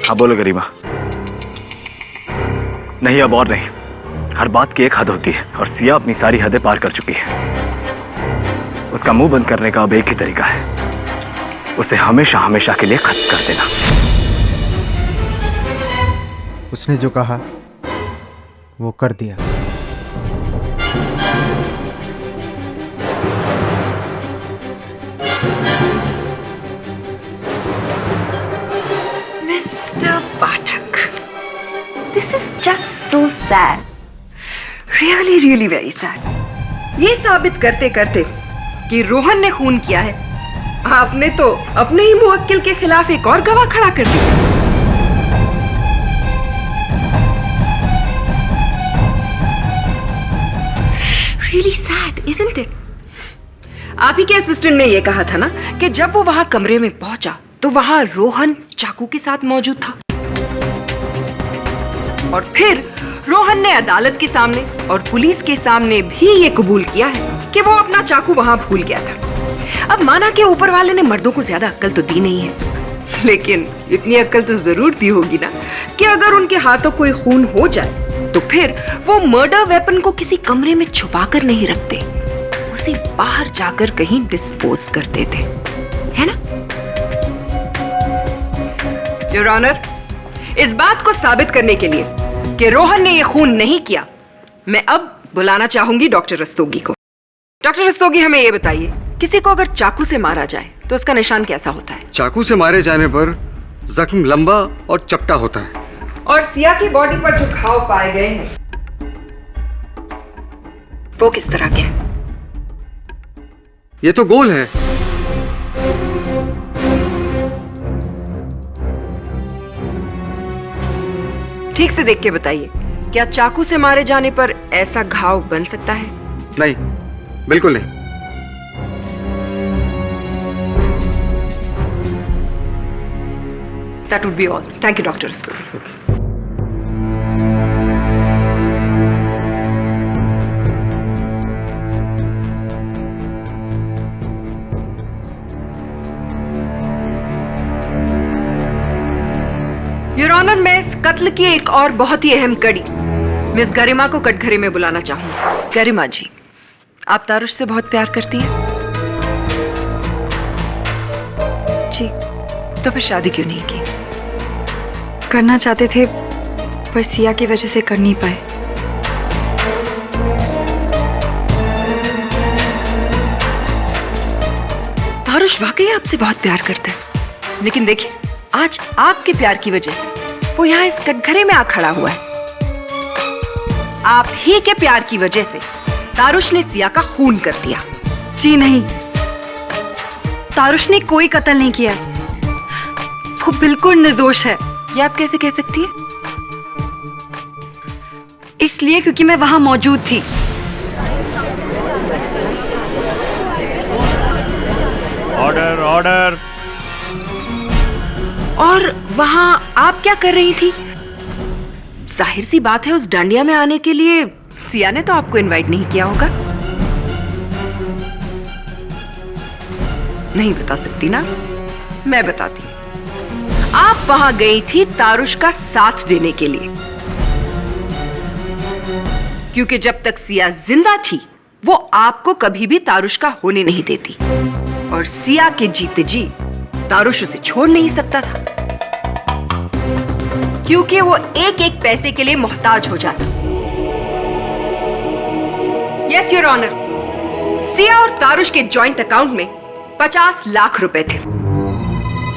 हाँ बोलो गरिमा। नहीं अब और नहीं, हर बात की एक हद होती है और सिया अपनी सारी हदें पार कर चुकी है। उसका मुंह बंद करने का अब एक ही तरीका है, उसे हमेशा हमेशा के लिए खत्म कर देना। उसने जो कहा वो कर दिया। Mr. Pathak, this is just so sad. Really, really very sad. ये साबित करते करते कि रोहन ने खून किया है, आपने तो अपने ही मुवक्किल के खिलाफ एक और गवाह खड़ा कर दिया। Really sad, isn't it? आप ही के असिस्टेंट ने यह कहा था ना कि जब वो वहां कमरे में पहुंचा तो वहां रोहन चाकू के साथ मौजूद था और फिर रोहन ने अदालत के सामने और पुलिस के सामने भी ये कबूल किया है कि वो अपना चाकू वहां भूल गया था। अब माना कि ऊपर वाले ने मर्दों को ज्यादा अक्ल तो दी नहीं है, लेकिन इतनी अक्ल तो जरूर दी होगी ना कि अगर उनके हाथों कोई खून हो जाए तो फिर वो मर्डर वेपन को किसी कमरे में छुपा कर नहीं रखते, उसे बाहर जाकर कहीं डिस्पोज कर देते, है ना? योर ऑनर, इस बात को साबित करने के लिए कि रोहन ने यह खून नहीं किया, मैं अब बुलाना चाहूंगी डॉक्टर रस्तोगी को। डॉक्टर रस्तोगी, हमें यह बताइए, किसी को अगर चाकू से मारा जाए तो उसका निशान कैसा होता है? चाकू से मारे जाने पर जख्म लंबा और चपटा होता है। और सिया की बॉडी पर जो घाव पाए गए हैं वो किस तरह के हैं? ये तो गोल है। ठीक से देख के बताइए, क्या चाकू से मारे जाने पर ऐसा घाव बन सकता है? नहीं, बिल्कुल नहीं। That would be all. Thank you, Dr. Rasturi. Your honour, मैं इस कत्ल की एक और बहुत ही अहम कड़ी मिस गरिमा को कटघरे में बुलाना चाहूंगी। गरिमा जी, आप तारुश से बहुत प्यार करती हैं? जी। तो फिर शादी क्यों नहीं की? करना चाहते थे पर सिया की वजह से कर नहीं पाए। तारुश वाकई आपसे बहुत प्यार करता है, लेकिन देखिए आज आपके प्यार की वजह से वो यहाँ इस कटघरे में आ खड़ा हुआ है। आप ही के प्यार की वजह से तारुश ने सिया का खून कर दिया। जी नहीं, तारुश ने कोई कत्ल नहीं किया, वो बिल्कुल निर्दोष है। ये आप कैसे कह सकती है? इसलिए क्योंकि मैं वहां मौजूद थी। Order order. और वहां आप क्या कर रही थी? जाहिर सी बात है उस डांडिया में आने के लिए सिया ने तो आपको इनवाइट नहीं किया होगा। नहीं बता सकती ना? मैं बताती हूँ। आप वहां गई थी तारुश का साथ देने के लिए, क्योंकि जब तक सिया जिंदा थी वो आपको कभी भी तारुश का होने नहीं देती, और सिया के जीते जी तारुश उसे छोड़ नहीं सकता था। क्योंकि वो एक एक पैसे के लिए मोहताज हो जाता। यस योर ऑनर, सिया और तारुश के जॉइंट अकाउंट में 50 लाख रुपए थे,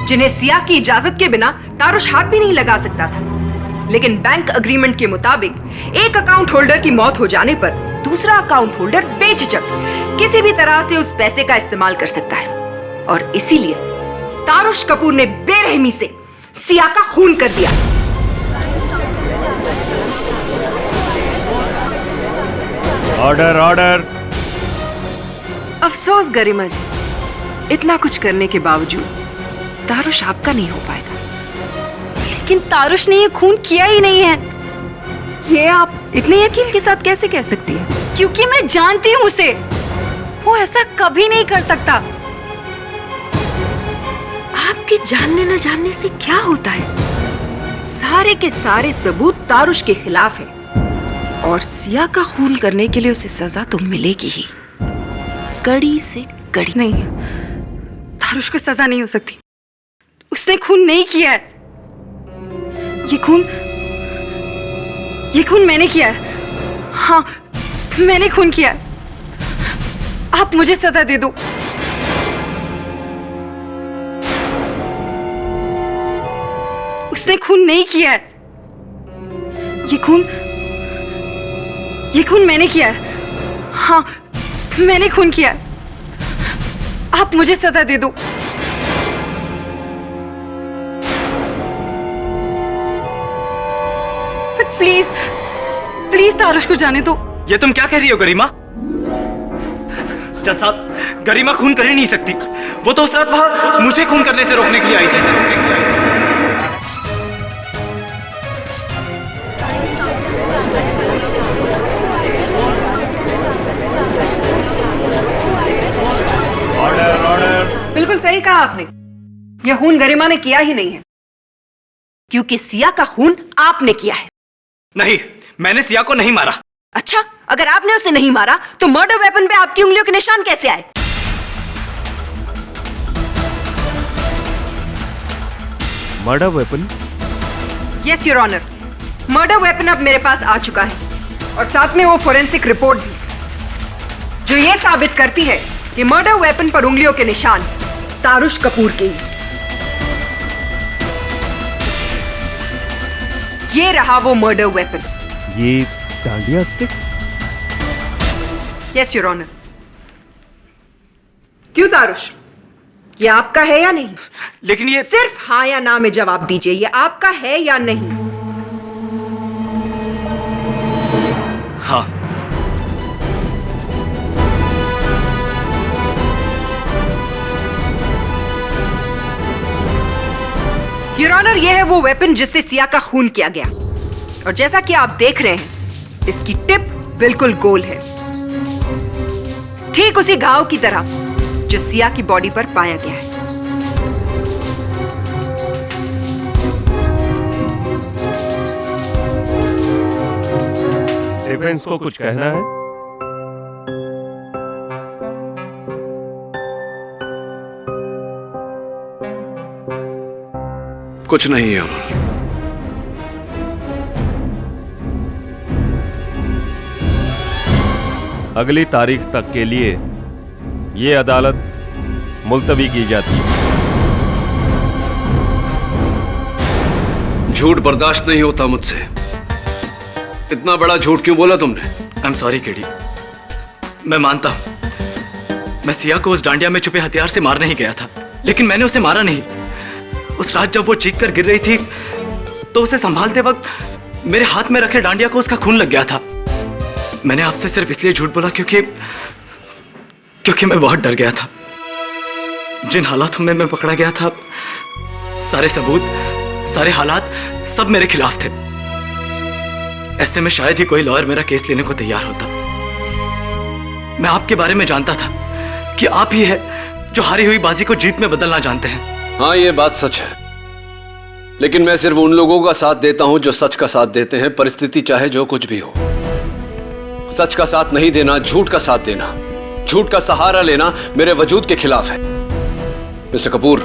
जिन्हें सिया की इजाजत के बिना तारुश हाथ भी नहीं लगा सकता था। लेकिन बैंक अग्रीमेंट के मुताबिक एक अकाउंट होल्डर की मौत हो जाने पर दूसरा अकाउंट होल्डर बेझिझक किसी भी तरह से उस पैसे का इस्तेमाल कर सकता है, और इसीलिए तारुश कपूर ने बेरहमी से सिया का खून कर दिया। Order order. अफसोस गरिमा जी, इतना कुछ करने के बावजूद तारुश आपका नहीं हो पाएगा। लेकिन तारुश ने ये खून किया ही नहीं है। ये आप इतने यकीन के साथ कैसे कह सकती हैं? क्योंकि मैं जानती हूँ उसे, वो ऐसा कभी नहीं कर सकता। आपके जानने न जानने से क्या होता है? सारे के सारे सबूत तारुश के खिलाफ है, और सिया का खून करने के लिए उसे सजा तो मिलेगी ही, कड़ी से कड़ी। नहीं, तारुश को सजा नहीं हो सकती। उसने खून नहीं किया है। ये खून मैंने किया है। हाँ, मैंने खून किया है। आप मुझे सजा दे दो। उसने खून नहीं किया है। ये खून मैंने किया है। हाँ, मैंने खून किया है। आप मुझे सजा दे दो। प्लीज प्लीज तारुश को जाने दो। ये तुम क्या कह रही हो गरिमा? जज साहब, गरिमा खून कर ही नहीं सकती। वो तो उस रात वहां मुझे खून करने से रोकने के लिए आई थी। Order order. बिल्कुल सही कहा आपने। यह खून गरिमा ने किया ही नहीं है, क्योंकि सिया का खून आपने किया है। नहीं, मैंने सिया को नहीं मारा। अच्छा, अगर आपने उसे नहीं मारा तो मर्डर वेपन पे आपकी उंगलियों के निशान कैसे आए? Murder weapon? Yes your honour, murder weapon अब मेरे पास आ चुका है, और साथ में वो फोरेंसिक रिपोर्ट भी, जो ये साबित करती है कि मर्डर वेपन पर उंगलियों के निशान तारुश कपूर के ही। ये रहा वो मर्डर वेपन। ये dandiya stick? Yes your honour. क्यों तारुश, ये आपका है या नहीं? लेकिन ये सिर्फ हाँ या ना में जवाब दीजिए, ये आपका है या नहीं? हाँ। योर ऑनर, ये है वो वेपन जिससे सिया का खून किया गया, और जैसा कि आप देख रहे हैं, इसकी टिप बिल्कुल गोल है, ठीक उसी घाव की तरह जो सिया की बॉडी पर पाया गया है। डिफेंस को कुछ कहना है? कुछ नहीं है ऑनर। अगली तारीख तक के लिए ये अदालत मुलतवी की जाती है। झूठ बर्दाश्त नहीं होता मुझसे। इतना बड़ा झूठ क्यों बोला तुमने? आई एम सॉरी केडी, मैं मानता हूं मैं सिया को उस डांडिया में छुपे हथियार से मारने ही गया था, लेकिन मैंने उसे मारा नहीं। उस रात जब वो चीख कर गिर रही थी तो उसे संभालते वक्त मेरे हाथ में रखे डांडिया को उसका खून लग गया था। मैंने आपसे सिर्फ इसलिए झूठ बोला क्योंकि मैं बहुत डर गया था। जिन हालातों में मैं पकड़ा गया था, सारे सबूत, सारे हालात सब मेरे खिलाफ थे। ऐसे में शायद ही कोई लॉयर मेरा केस लेने को तैयार होता। मैं आपके बारे में जानता था कि आप ही है जो हारी हुई बाजी को जीत में बदलना जानते हैं। हाँ, ये बात सच है, लेकिन मैं सिर्फ उन लोगों का साथ देता हूं जो सच का साथ देते हैं, परिस्थिति चाहे जो कुछ भी हो। सच का साथ नहीं देना, झूठ का साथ देना, झूठ का सहारा लेना मेरे वजूद के खिलाफ है। मिस्टर कपूर,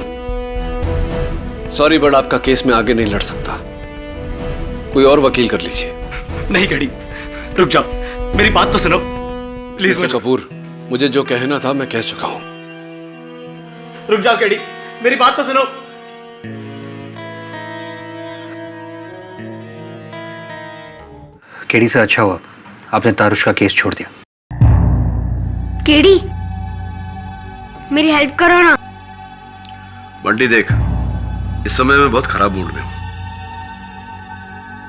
सॉरी बट आपका केस में आगे नहीं लड़ सकता। कोई और वकील कर लीजिए। नहीं केडी, रुक जाओ, मेरी बात तो सुनो प्लीज। मिस्टर कपूर, मुझे जो कहना था मैं कह चुका हूं। रुक जाओ केडी, मेरी बात तो सुनो। केडी से अच्छा हुआ आपने तारुश का केस छोड़ दिया। केडी, मेरी हेल्प करो ना। बंटी देख, इस समय मैं बहुत खराब मूड में हूं,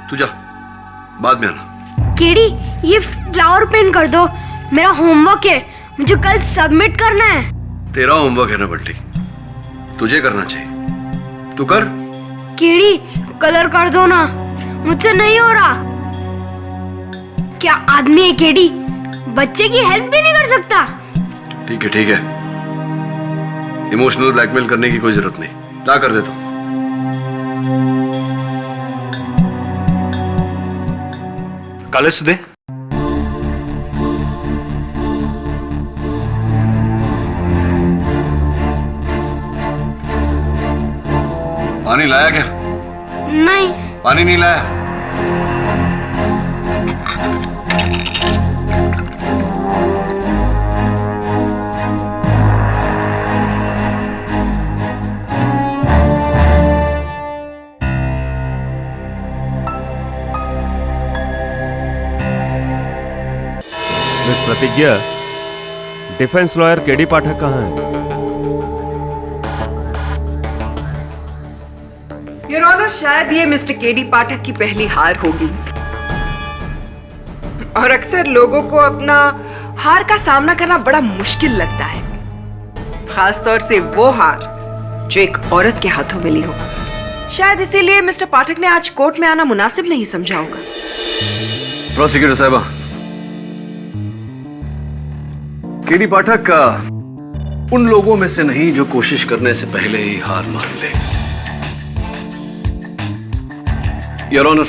तू जा, बाद में आना। केडी, ये फ्लावर पेंट कर दो, मेरा होमवर्क है, मुझे कल सबमिट करना है। तेरा होमवर्क है ना बंटी, तुझे करना चाहिए, तू कर। केडी, कलर कर दो ना, मुझसे नहीं हो रहा। क्या आदमी है केडी, बच्चे की हेल्प भी नहीं कर सकता। ठीक है, इमोशनल ब्लैकमेल करने की कोई जरूरत नहीं, ला कर देता हूं। कालेज दे। पानी लाया क्या? नहीं। पानी नहीं लाया? मिस प्रतिज्ञा, डिफेंस लॉयर केडी पाठक कहाँ है? योर ऑनर, शायद ये मिस्टर केडी पाठक की पहली हार होगी, और अक्सर लोगों को अपना हार का सामना करना बड़ा मुश्किल लगता है, खासतौर से वो हार जो एक औरत के हाथों मिली हो। शायद इसीलिए मिस्टर पाठक ने आज कोर्ट में आना मुनासिब नहीं समझा होगा। प्रोसिक्यूटर साहिबा, केडी पाठक का उन लोगों में से नहीं जो कोशिश करने से पहले ही हार मान ले। योर ऑनर,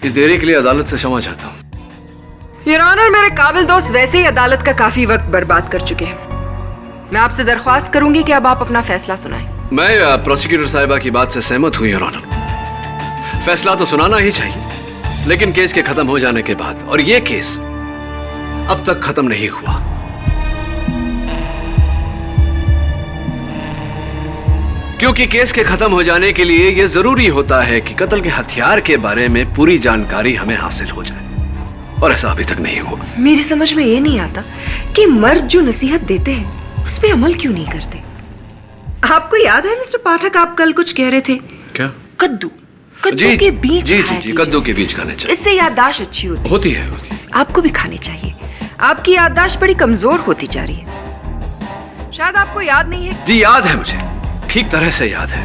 इस देरी के लिए अदालत से क्षमा चाहता हूं। योर ऑनर, मेरे काबिल दोस्त वैसे ही अदालत का काफी वक्त बर्बाद कर चुके हैं। मैं आपसे दरख्वास्त करूंगी कि अब आप अपना फैसला सुनाएं। मैं प्रोसिक्यूटर साहिबा की बात से सहमत हूं योर ऑनर। फैसला तो सुनाना ही चाहिए, लेकिन केस के खत्म हो जाने के बाद, और ये केस अब तक खत्म नहीं हुआ। क्योंकि केस के खत्म हो जाने के लिए यह जरूरी होता है कि कत्ल के हथियार के बारे में पूरी जानकारी हमें हासिल हो जाए, और ऐसा अभी तक नहीं हुआ। मेरी समझ में ये नहीं आता कि मर्द जो नसीहत देते हैं उस पे अमल क्यों नहीं करते। आपको याद है मिस्टर पाठक, आप कल कुछ कह रहे थे? क्या? कद्दू जी, के बीज जी, खाया जी, कद्दू के बीज खाने चाहिए, इससे याददाश्त अच्छी होती है। आपको भी खानी चाहिए, आपकी याददाश्त बड़ी कमजोर होती जा रही है। शायद आपको याद नहीं है। जी याद है, मुझे ठीक तरह से याद है।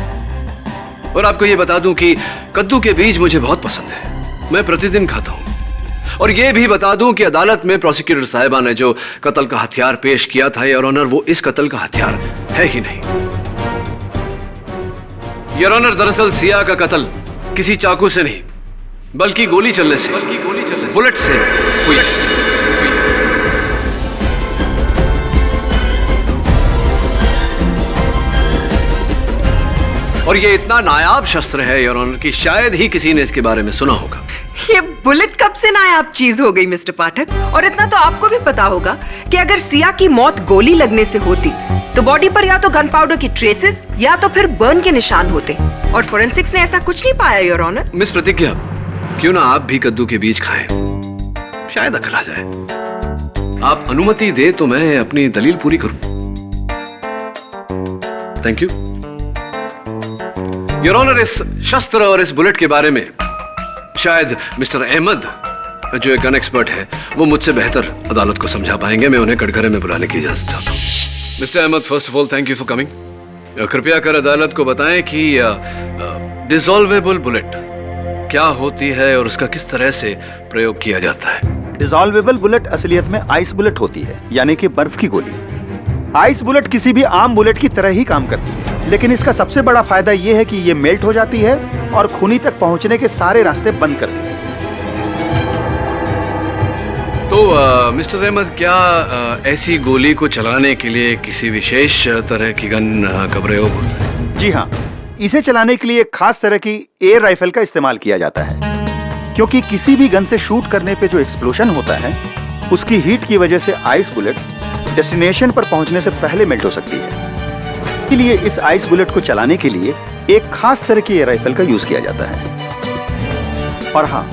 और आपको यह बता दूं कि कद्दू के बीज मुझे बहुत पसंद है, मैं प्रतिदिन खाता हूं। और यह भी बता दूं कि अदालत में प्रोसिक्यूटर साहिबा ने जो कत्ल का हथियार पेश किया था योर ऑनर, वो इस कत्ल का हथियार है ही नहीं। योर ऑनर, दरअसल सिया का कत्ल किसी चाकू से नहीं, बल्कि गोली चलने से, बुलेट से हुई। और ये इतना नायाब शस्त्र है योर ऑनर कि शायद ही किसी ने इसके बारे में सुना होगा। ये बुलेट कब से नायाब चीज हो गई मिस्टर पाठक? और इतना तो आपको भी पता होगा कि अगर सिया की मौत गोली लगने से होती तो बॉडी पर या तो गन पाउडर की ट्रेसेस या तो फिर बर्न के निशान होते, और फोरेंसिक्स ने ऐसा कुछ नहीं पाया योर ऑनर। मिस प्रतिज्ञा, क्यों ना आप भी कद्दू के बीज खाएं, शायद अकल आ जाए। आप अनुमति दे तो मैं अपनी दलील पूरी करूं। Thank you your honour. इस शस्त्र और इस बुलेट के बारे में शायद मिस्टर अहमद, जो एक गन एक्सपर्ट है, वो मुझसे बेहतर अदालत को समझा पाएंगे। मैं उन्हें कटघरे में बुलाने की इजाजत चाहता हूँ। Mister Ahmed, first of all thank you for coming. कृपया कर अदालत को बताएं कि डिसॉल्वेबल बुलेट क्या होती है और उसका किस तरह से प्रयोग किया जाता है। डिसॉल्वेबल बुलेट असलियत में आइस बुलेट होती है, यानी कि बर्फ की गोली। आइस बुलेट किसी भी आम बुलेट की तरह ही काम करती है, लेकिन इसका सबसे बड़ा फायदा यह है कि ये मेल्ट हो जाती है और खूनी तक पहुंचने के सारे रास्ते बंद करती है। तो मिस्टर अहमद, क्या ऐसी गोली को चलाने के लिए किसी विशेष तरह की गन का प्रयोग होता है? जी हाँ, इसे चलाने के लिए एक खास तरह की एयर राइफल का इस्तेमाल किया जाता है, क्योंकि किसी भी गन से शूट करने पे जो एक्सप्लोजन होता है उसकी हीट की वजह से आइस बुलेट डेस्टिनेशन पर पहुंचने से पहले मेल्ट हो सकती है। इसलिए इस आइस बुलेट को चलाने के लिए एक खास तरह की एयर राइफल का यूज किया जाता है। और हाँ,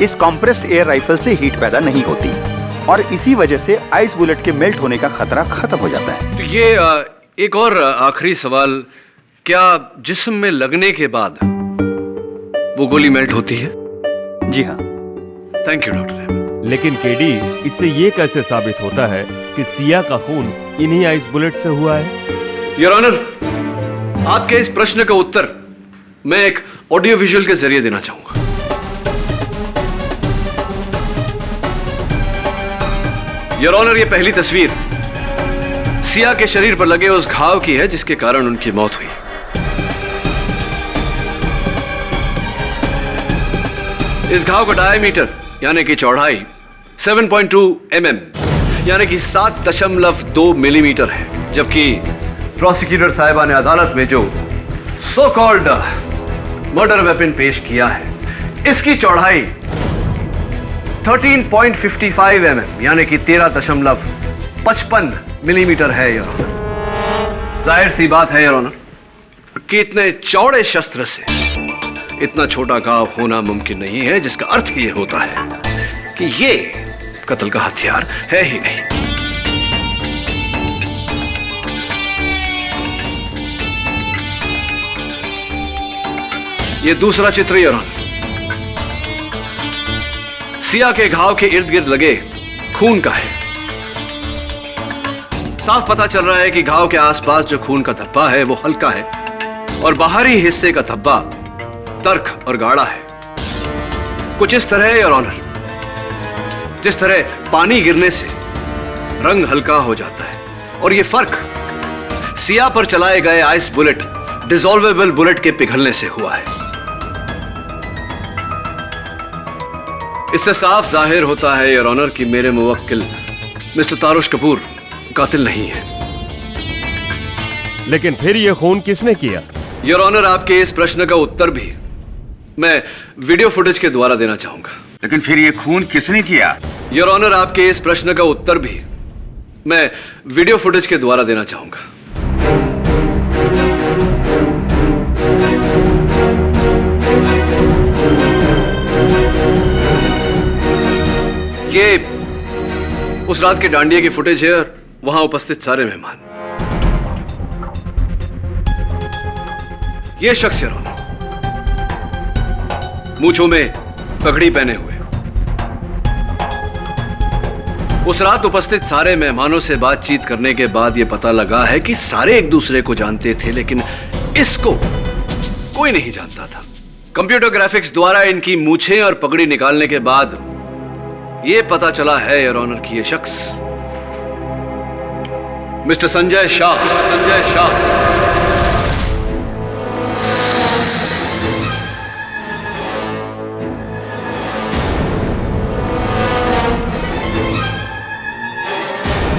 इस कॉम्प्रेस्ड एयर राइफल से हीट पैदा नहीं होती और इसी वजह से आइस बुलेट के मेल्ट होने का खतरा खत्म हो जाता है। तो ये एक और आखिरी सवाल, क्या जिस्म में लगने के बाद वो गोली मेल्ट होती है? जी हाँ। Thank you doctor. लेकिन केडी, इससे ये कैसे साबित होता है कि सिया का खून इन्हीं आइस बुलेट से हुआ है? योर ऑनर, आपके इस प्रश्न का उत्तर मैं एक ऑडियो विजुअल के जरिए देना चाहूंगा। योर ऑनर, ये पहली तस्वीर सिया के शरीर पर लगे उस घाव की है जिसके कारण उनकी मौत हुई। इस घाव का डायमीटर यानी कि चौड़ाई 7.2 mm यानी कि 7.2 मिलीमीटर है, जबकि प्रोसिक्यूटर साहिबा ने अदालत में जो सो कॉल्ड मर्डर वेपन पेश किया है, इसकी चौड़ाई 13.55 mm यानी कि 13.55 मिलीमीटर है योर ऑनर। जाहिर सी बात है योर ऑनर कि इतने चौड़े शस्त्र से इतना छोटा घाव होना मुमकिन नहीं है, जिसका अर्थ ये होता है कि ये कत्ल का हथियार है ही नहीं। ये दूसरा चित्र योर ऑनर सिया के घाव के इर्द गिर्द लगे खून का है। साफ पता चल रहा है कि घाव के आसपास जो खून का धब्बा है वो हल्का है और बाहरी हिस्से का धब्बा तर्क और गाढ़ा है। कुछ इस तरह है योर ऑनर, जिस तरह पानी गिरने से रंग हल्का हो जाता है, और ये फर्क सिया पर चलाए गए आइस बुलेट डिसॉल्वेबल बुलेट के पिघलने से हुआ है। इससे साफ जाहिर होता है योर ऑनर कि मेरे मुवक्किल मिस्टर तारुश कपूर कातिल नहीं है। लेकिन फिर यह खून किसने किया? योर ऑनर, आपके इस प्रश्न का उत्तर भी मैं वीडियो फुटेज के द्वारा देना चाहूंगा। लेकिन फिर ये खून किसने किया? योर ऑनर, आपके इस प्रश्न का उत्तर भी मैं वीडियो फुटेज के द्वारा देना चाहूंगा। ये उस रात के डांडिया की फुटेज है और वहां उपस्थित सारे मेहमान। ये शख्स योर ऑनर मूंछों में पगड़ी पहने हुए उस रात उपस्थित सारे मेहमानों से बातचीत करने के बाद यह पता लगा है कि सारे एक दूसरे को जानते थे, लेकिन इसको कोई नहीं जानता था। कंप्यूटर ग्राफिक्स द्वारा इनकी मूंछें और पगड़ी निकालने के बाद यह पता चला है योर ऑनर कि यह शख्स मिस्टर संजय शाह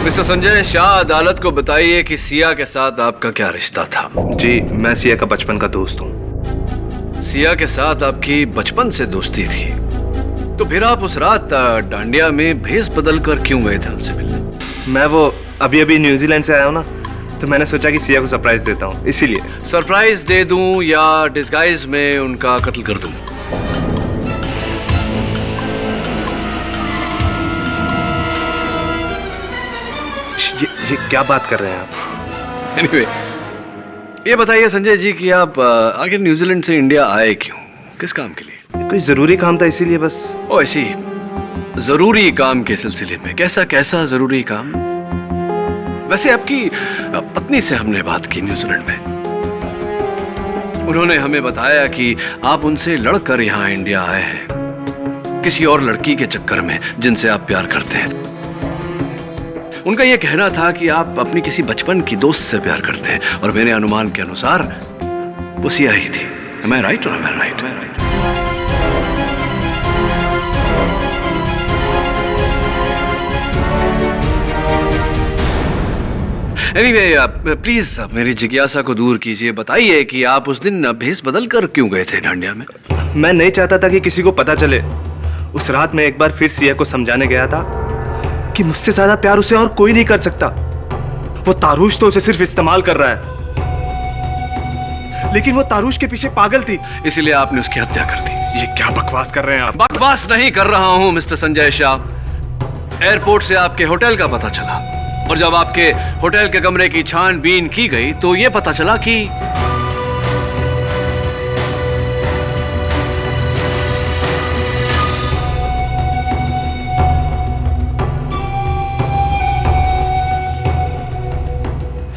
मिस्टर संजय शाह, अदालत को बताइए कि सिया के साथ आपका क्या रिश्ता था? जी, मैं सिया का बचपन का दोस्त हूँ। सिया के साथ आपकी बचपन से दोस्ती थी, तो फिर आप उस रात डांडिया में भेस बदल कर क्यों गए थे उनसे मिलने? मैं वो अभी न्यूजीलैंड से आया हूँ ना, तो मैंने सोचा कि सिया को सरप्राइज देता हूँ, इसीलिए। सरप्राइज दे दूं या डिस्गाइज में उनका कत्ल कर दूं? ये क्या बात कर रहे हैं आप? Anyway, ये बताइए संजय जी कि आप आखिर न्यूजीलैंड से इंडिया आए क्यों? किस काम के लिए? कोई जरूरी काम था, इसीलिए बस। ओ ऐसी जरूरी काम के सिलसिले में? कैसा जरूरी काम? वैसे आपकी पत्नी से हमने बात की न्यूजीलैंड में। उन्होंने हमें बताया कि आप उनसे लड़कर यहाँ इंडिया आए हैं किसी और लड़की के चक्कर में जिनसे आप प्यार करते हैं। उनका यह कहना था कि आप अपनी किसी बचपन की दोस्त से प्यार करते हैं, और मेरे अनुमान के अनुसार वो सिया ही थी। Am I right or am I right? Anyway please मेरी जिज्ञासा को दूर कीजिए। बताइए कि आप उस दिन भेस बदल कर क्यों गए थे डांडिया में? मैं नहीं चाहता था कि किसी को पता चले। उस रात मैं एक बार फिर सिया को समझाने गया था कि मुझसे ज्यादा प्यार उसे और कोई नहीं कर सकता। वो तारूश तो उसे सिर्फ इस्तेमाल कर रहा है, लेकिन वो तारूश के पीछे पागल थी, इसीलिए आपने उसकी हत्या कर दी। ये क्या बकवास कर रहे हैं आप? बकवास नहीं कर रहा हूं मिस्टर संजय शाह। एयरपोर्ट से आपके होटल का पता चला, और जब आपके होटल के कमरे की छानबीन की गई तो यह पता चला कि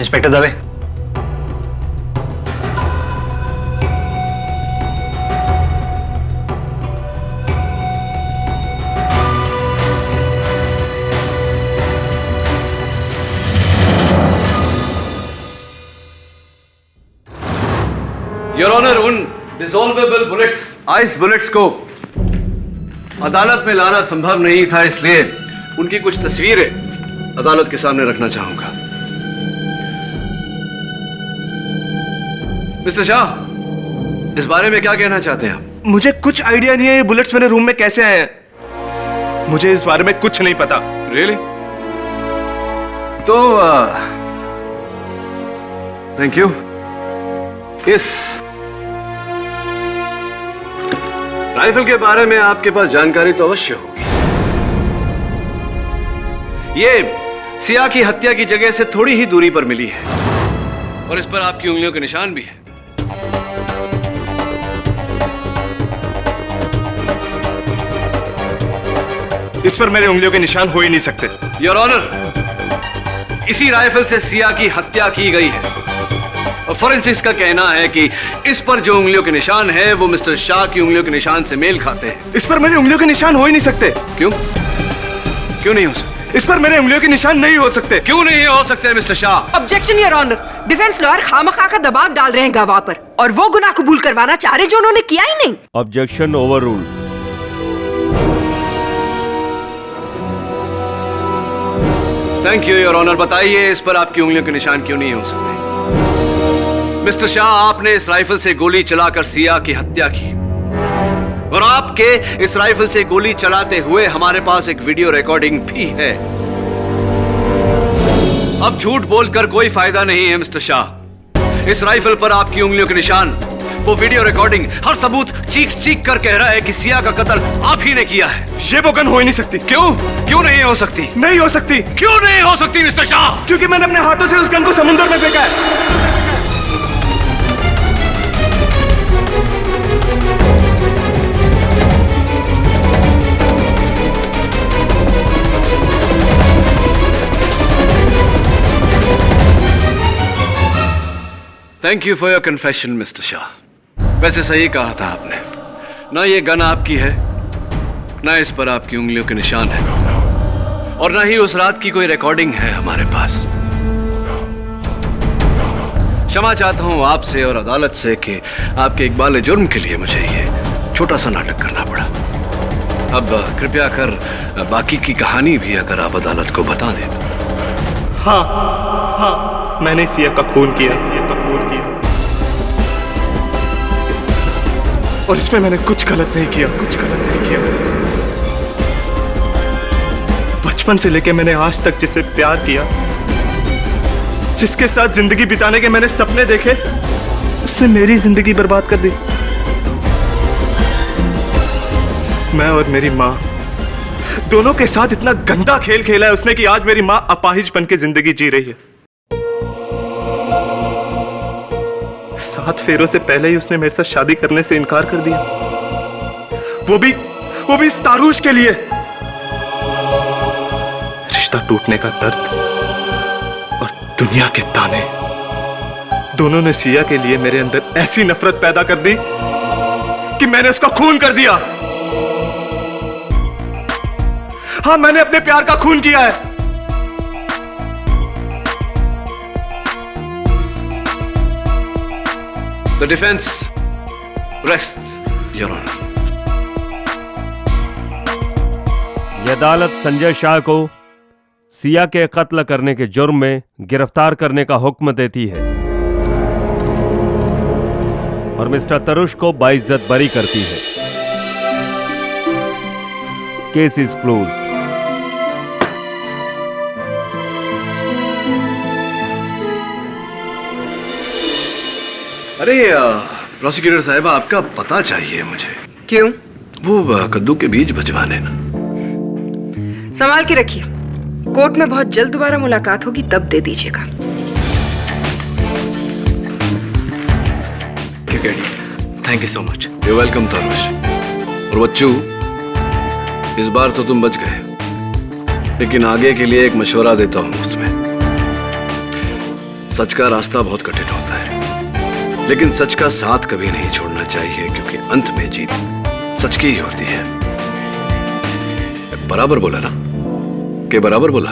इंस्पेक्टर दवे, योर ऑनर, उन डिसॉल्वेबल बुलेट्स, आइस बुलेट्स को अदालत में लाना संभव नहीं था, इसलिए उनकी कुछ तस्वीरें अदालत के सामने रखना चाहूंगा। मिस्टर शाह, इस बारे में क्या कहना चाहते हैं आप? मुझे कुछ आइडिया नहीं है ये बुलेट्स मेरे रूम में कैसे आए हैं। मुझे इस बारे में कुछ नहीं पता। रियली? तो थैंक यू। इस राइफल के बारे में आपके पास जानकारी तो अवश्य होगी। ये सिया की हत्या की जगह से थोड़ी ही दूरी पर मिली है, और इस पर आपकी उंगलियों के निशान भी है। इस पर मेरे उंगलियों के निशान हो ही नहीं सकते। योर ऑनर, इसी राइफल से सिया की हत्या की गई है, और फोरेंसिक्स का कहना है कि इस पर जो उंगलियों के निशान है वो मिस्टर शाह की उंगलियों के निशान से मेल खाते हैं। इस पर मेरी उंगलियों के निशान हो ही नहीं सकते। क्यों? क्यों नहीं हो सकते? इस पर मेरे उंगलियों के निशान नहीं हो सकते। क्यों नहीं हो सकते mister Shah? Objection your honour, defence lawyer खामखा का दबाव डाल रहे हैं गवाह पर, और वो गुनाह कबूल करवाना चाह रहे जो उन्होंने किया ही नहीं। Objection overruled. Thank you your honour. बताइए इस पर आपकी उंगलियों के निशान क्यों नहीं हो सकते? मिस्टर शाह, आपने इस राइफल से गोली चलाकर सिया की हत्या की, और आपके इस राइफल से गोली चलाते हुए हमारे पास एक वीडियो रिकॉर्डिंग भी है। अब झूठ बोलकर कोई फायदा नहीं है मिस्टर शाह। इस राइफल पर आपकी उंगलियों के निशान, वो वीडियो रिकॉर्डिंग, हर सबूत चीख चीख कर कह रहा है कि सिया का कत्ल आप ही ने किया है। ये वो गन हो ही नहीं सकती। क्यों? क्यों नहीं हो सकती? नहीं हो सकती। क्यों नहीं हो सकती मिस्टर शाह? क्योंकि मैंने अपने हाथों से उस गन को समुद्र में फेंका है। Thank you for your confession mister Shah. वैसे सही कहा था आपने, ना ये गन आपकी है, ना इस पर आपकी उंगलियों के निशान है, और ना ही उस रात की कोई रिकॉर्डिंग है हमारे पास। क्षमा चाहता हूं आपसे और अदालत से कि आपके इकबाल जुर्म के लिए मुझे ये छोटा सा नाटक करना पड़ा। अब कृपया कर बाकी की कहानी भी अगर आप अदालत को बता दें तो। हाँ, मैंने सिया का खून किया, और इसमें मैंने कुछ गलत नहीं किया। बचपन से लेके मैंने आज तक जिसे प्यार किया, जिसके साथ जिंदगी बिताने के मैंने सपने देखे, उसने मेरी जिंदगी बर्बाद कर दी। मैं और मेरी माँ दोनों के साथ इतना गंदा खेल खेला है उसने कि आज मेरी माँ अपाहिज बन के जिंदगी जी रही है। 7 फेरों से पहले ही उसने मेरे साथ शादी करने से इनकार कर दिया, वो भी इस तारूश के लिए। रिश्ता टूटने का दर्द और दुनिया के ताने, दोनों ने सिया के लिए मेरे अंदर ऐसी नफरत पैदा कर दी कि मैंने उसका खून कर दिया। हाँ, मैंने अपने प्यार का खून किया है। The defense rests, Your Honor. यह अदालत संजय शाह को सिया के कत्ल करने के जुर्म में गिरफ्तार करने का हुक्म देती है और मिस्टर तरुष को बाइज्जत बरी करती है। Case is closed. अरे प्रोसिक्यूटर साहिबा, आपका पता चाहिए मुझे। क्यों? वो कद्दू के बीज भिजवाने ना। संभाल के रखिए, कोर्ट में बहुत जल्द दोबारा मुलाकात होगी, तब दे दीजिएगा। Thank you so much. You welcome Tarush. और बच्चू, इस बार तो तुम बच गए, लेकिन आगे के लिए एक मशवरा देता हूं तुम्हें। सच का रास्ता बहुत कठिन होता है, लेकिन सच का साथ कभी नहीं छोड़ना चाहिए, क्योंकि अंत में जीत सच की ही होती है। बराबर बोला ना? के बराबर बोला?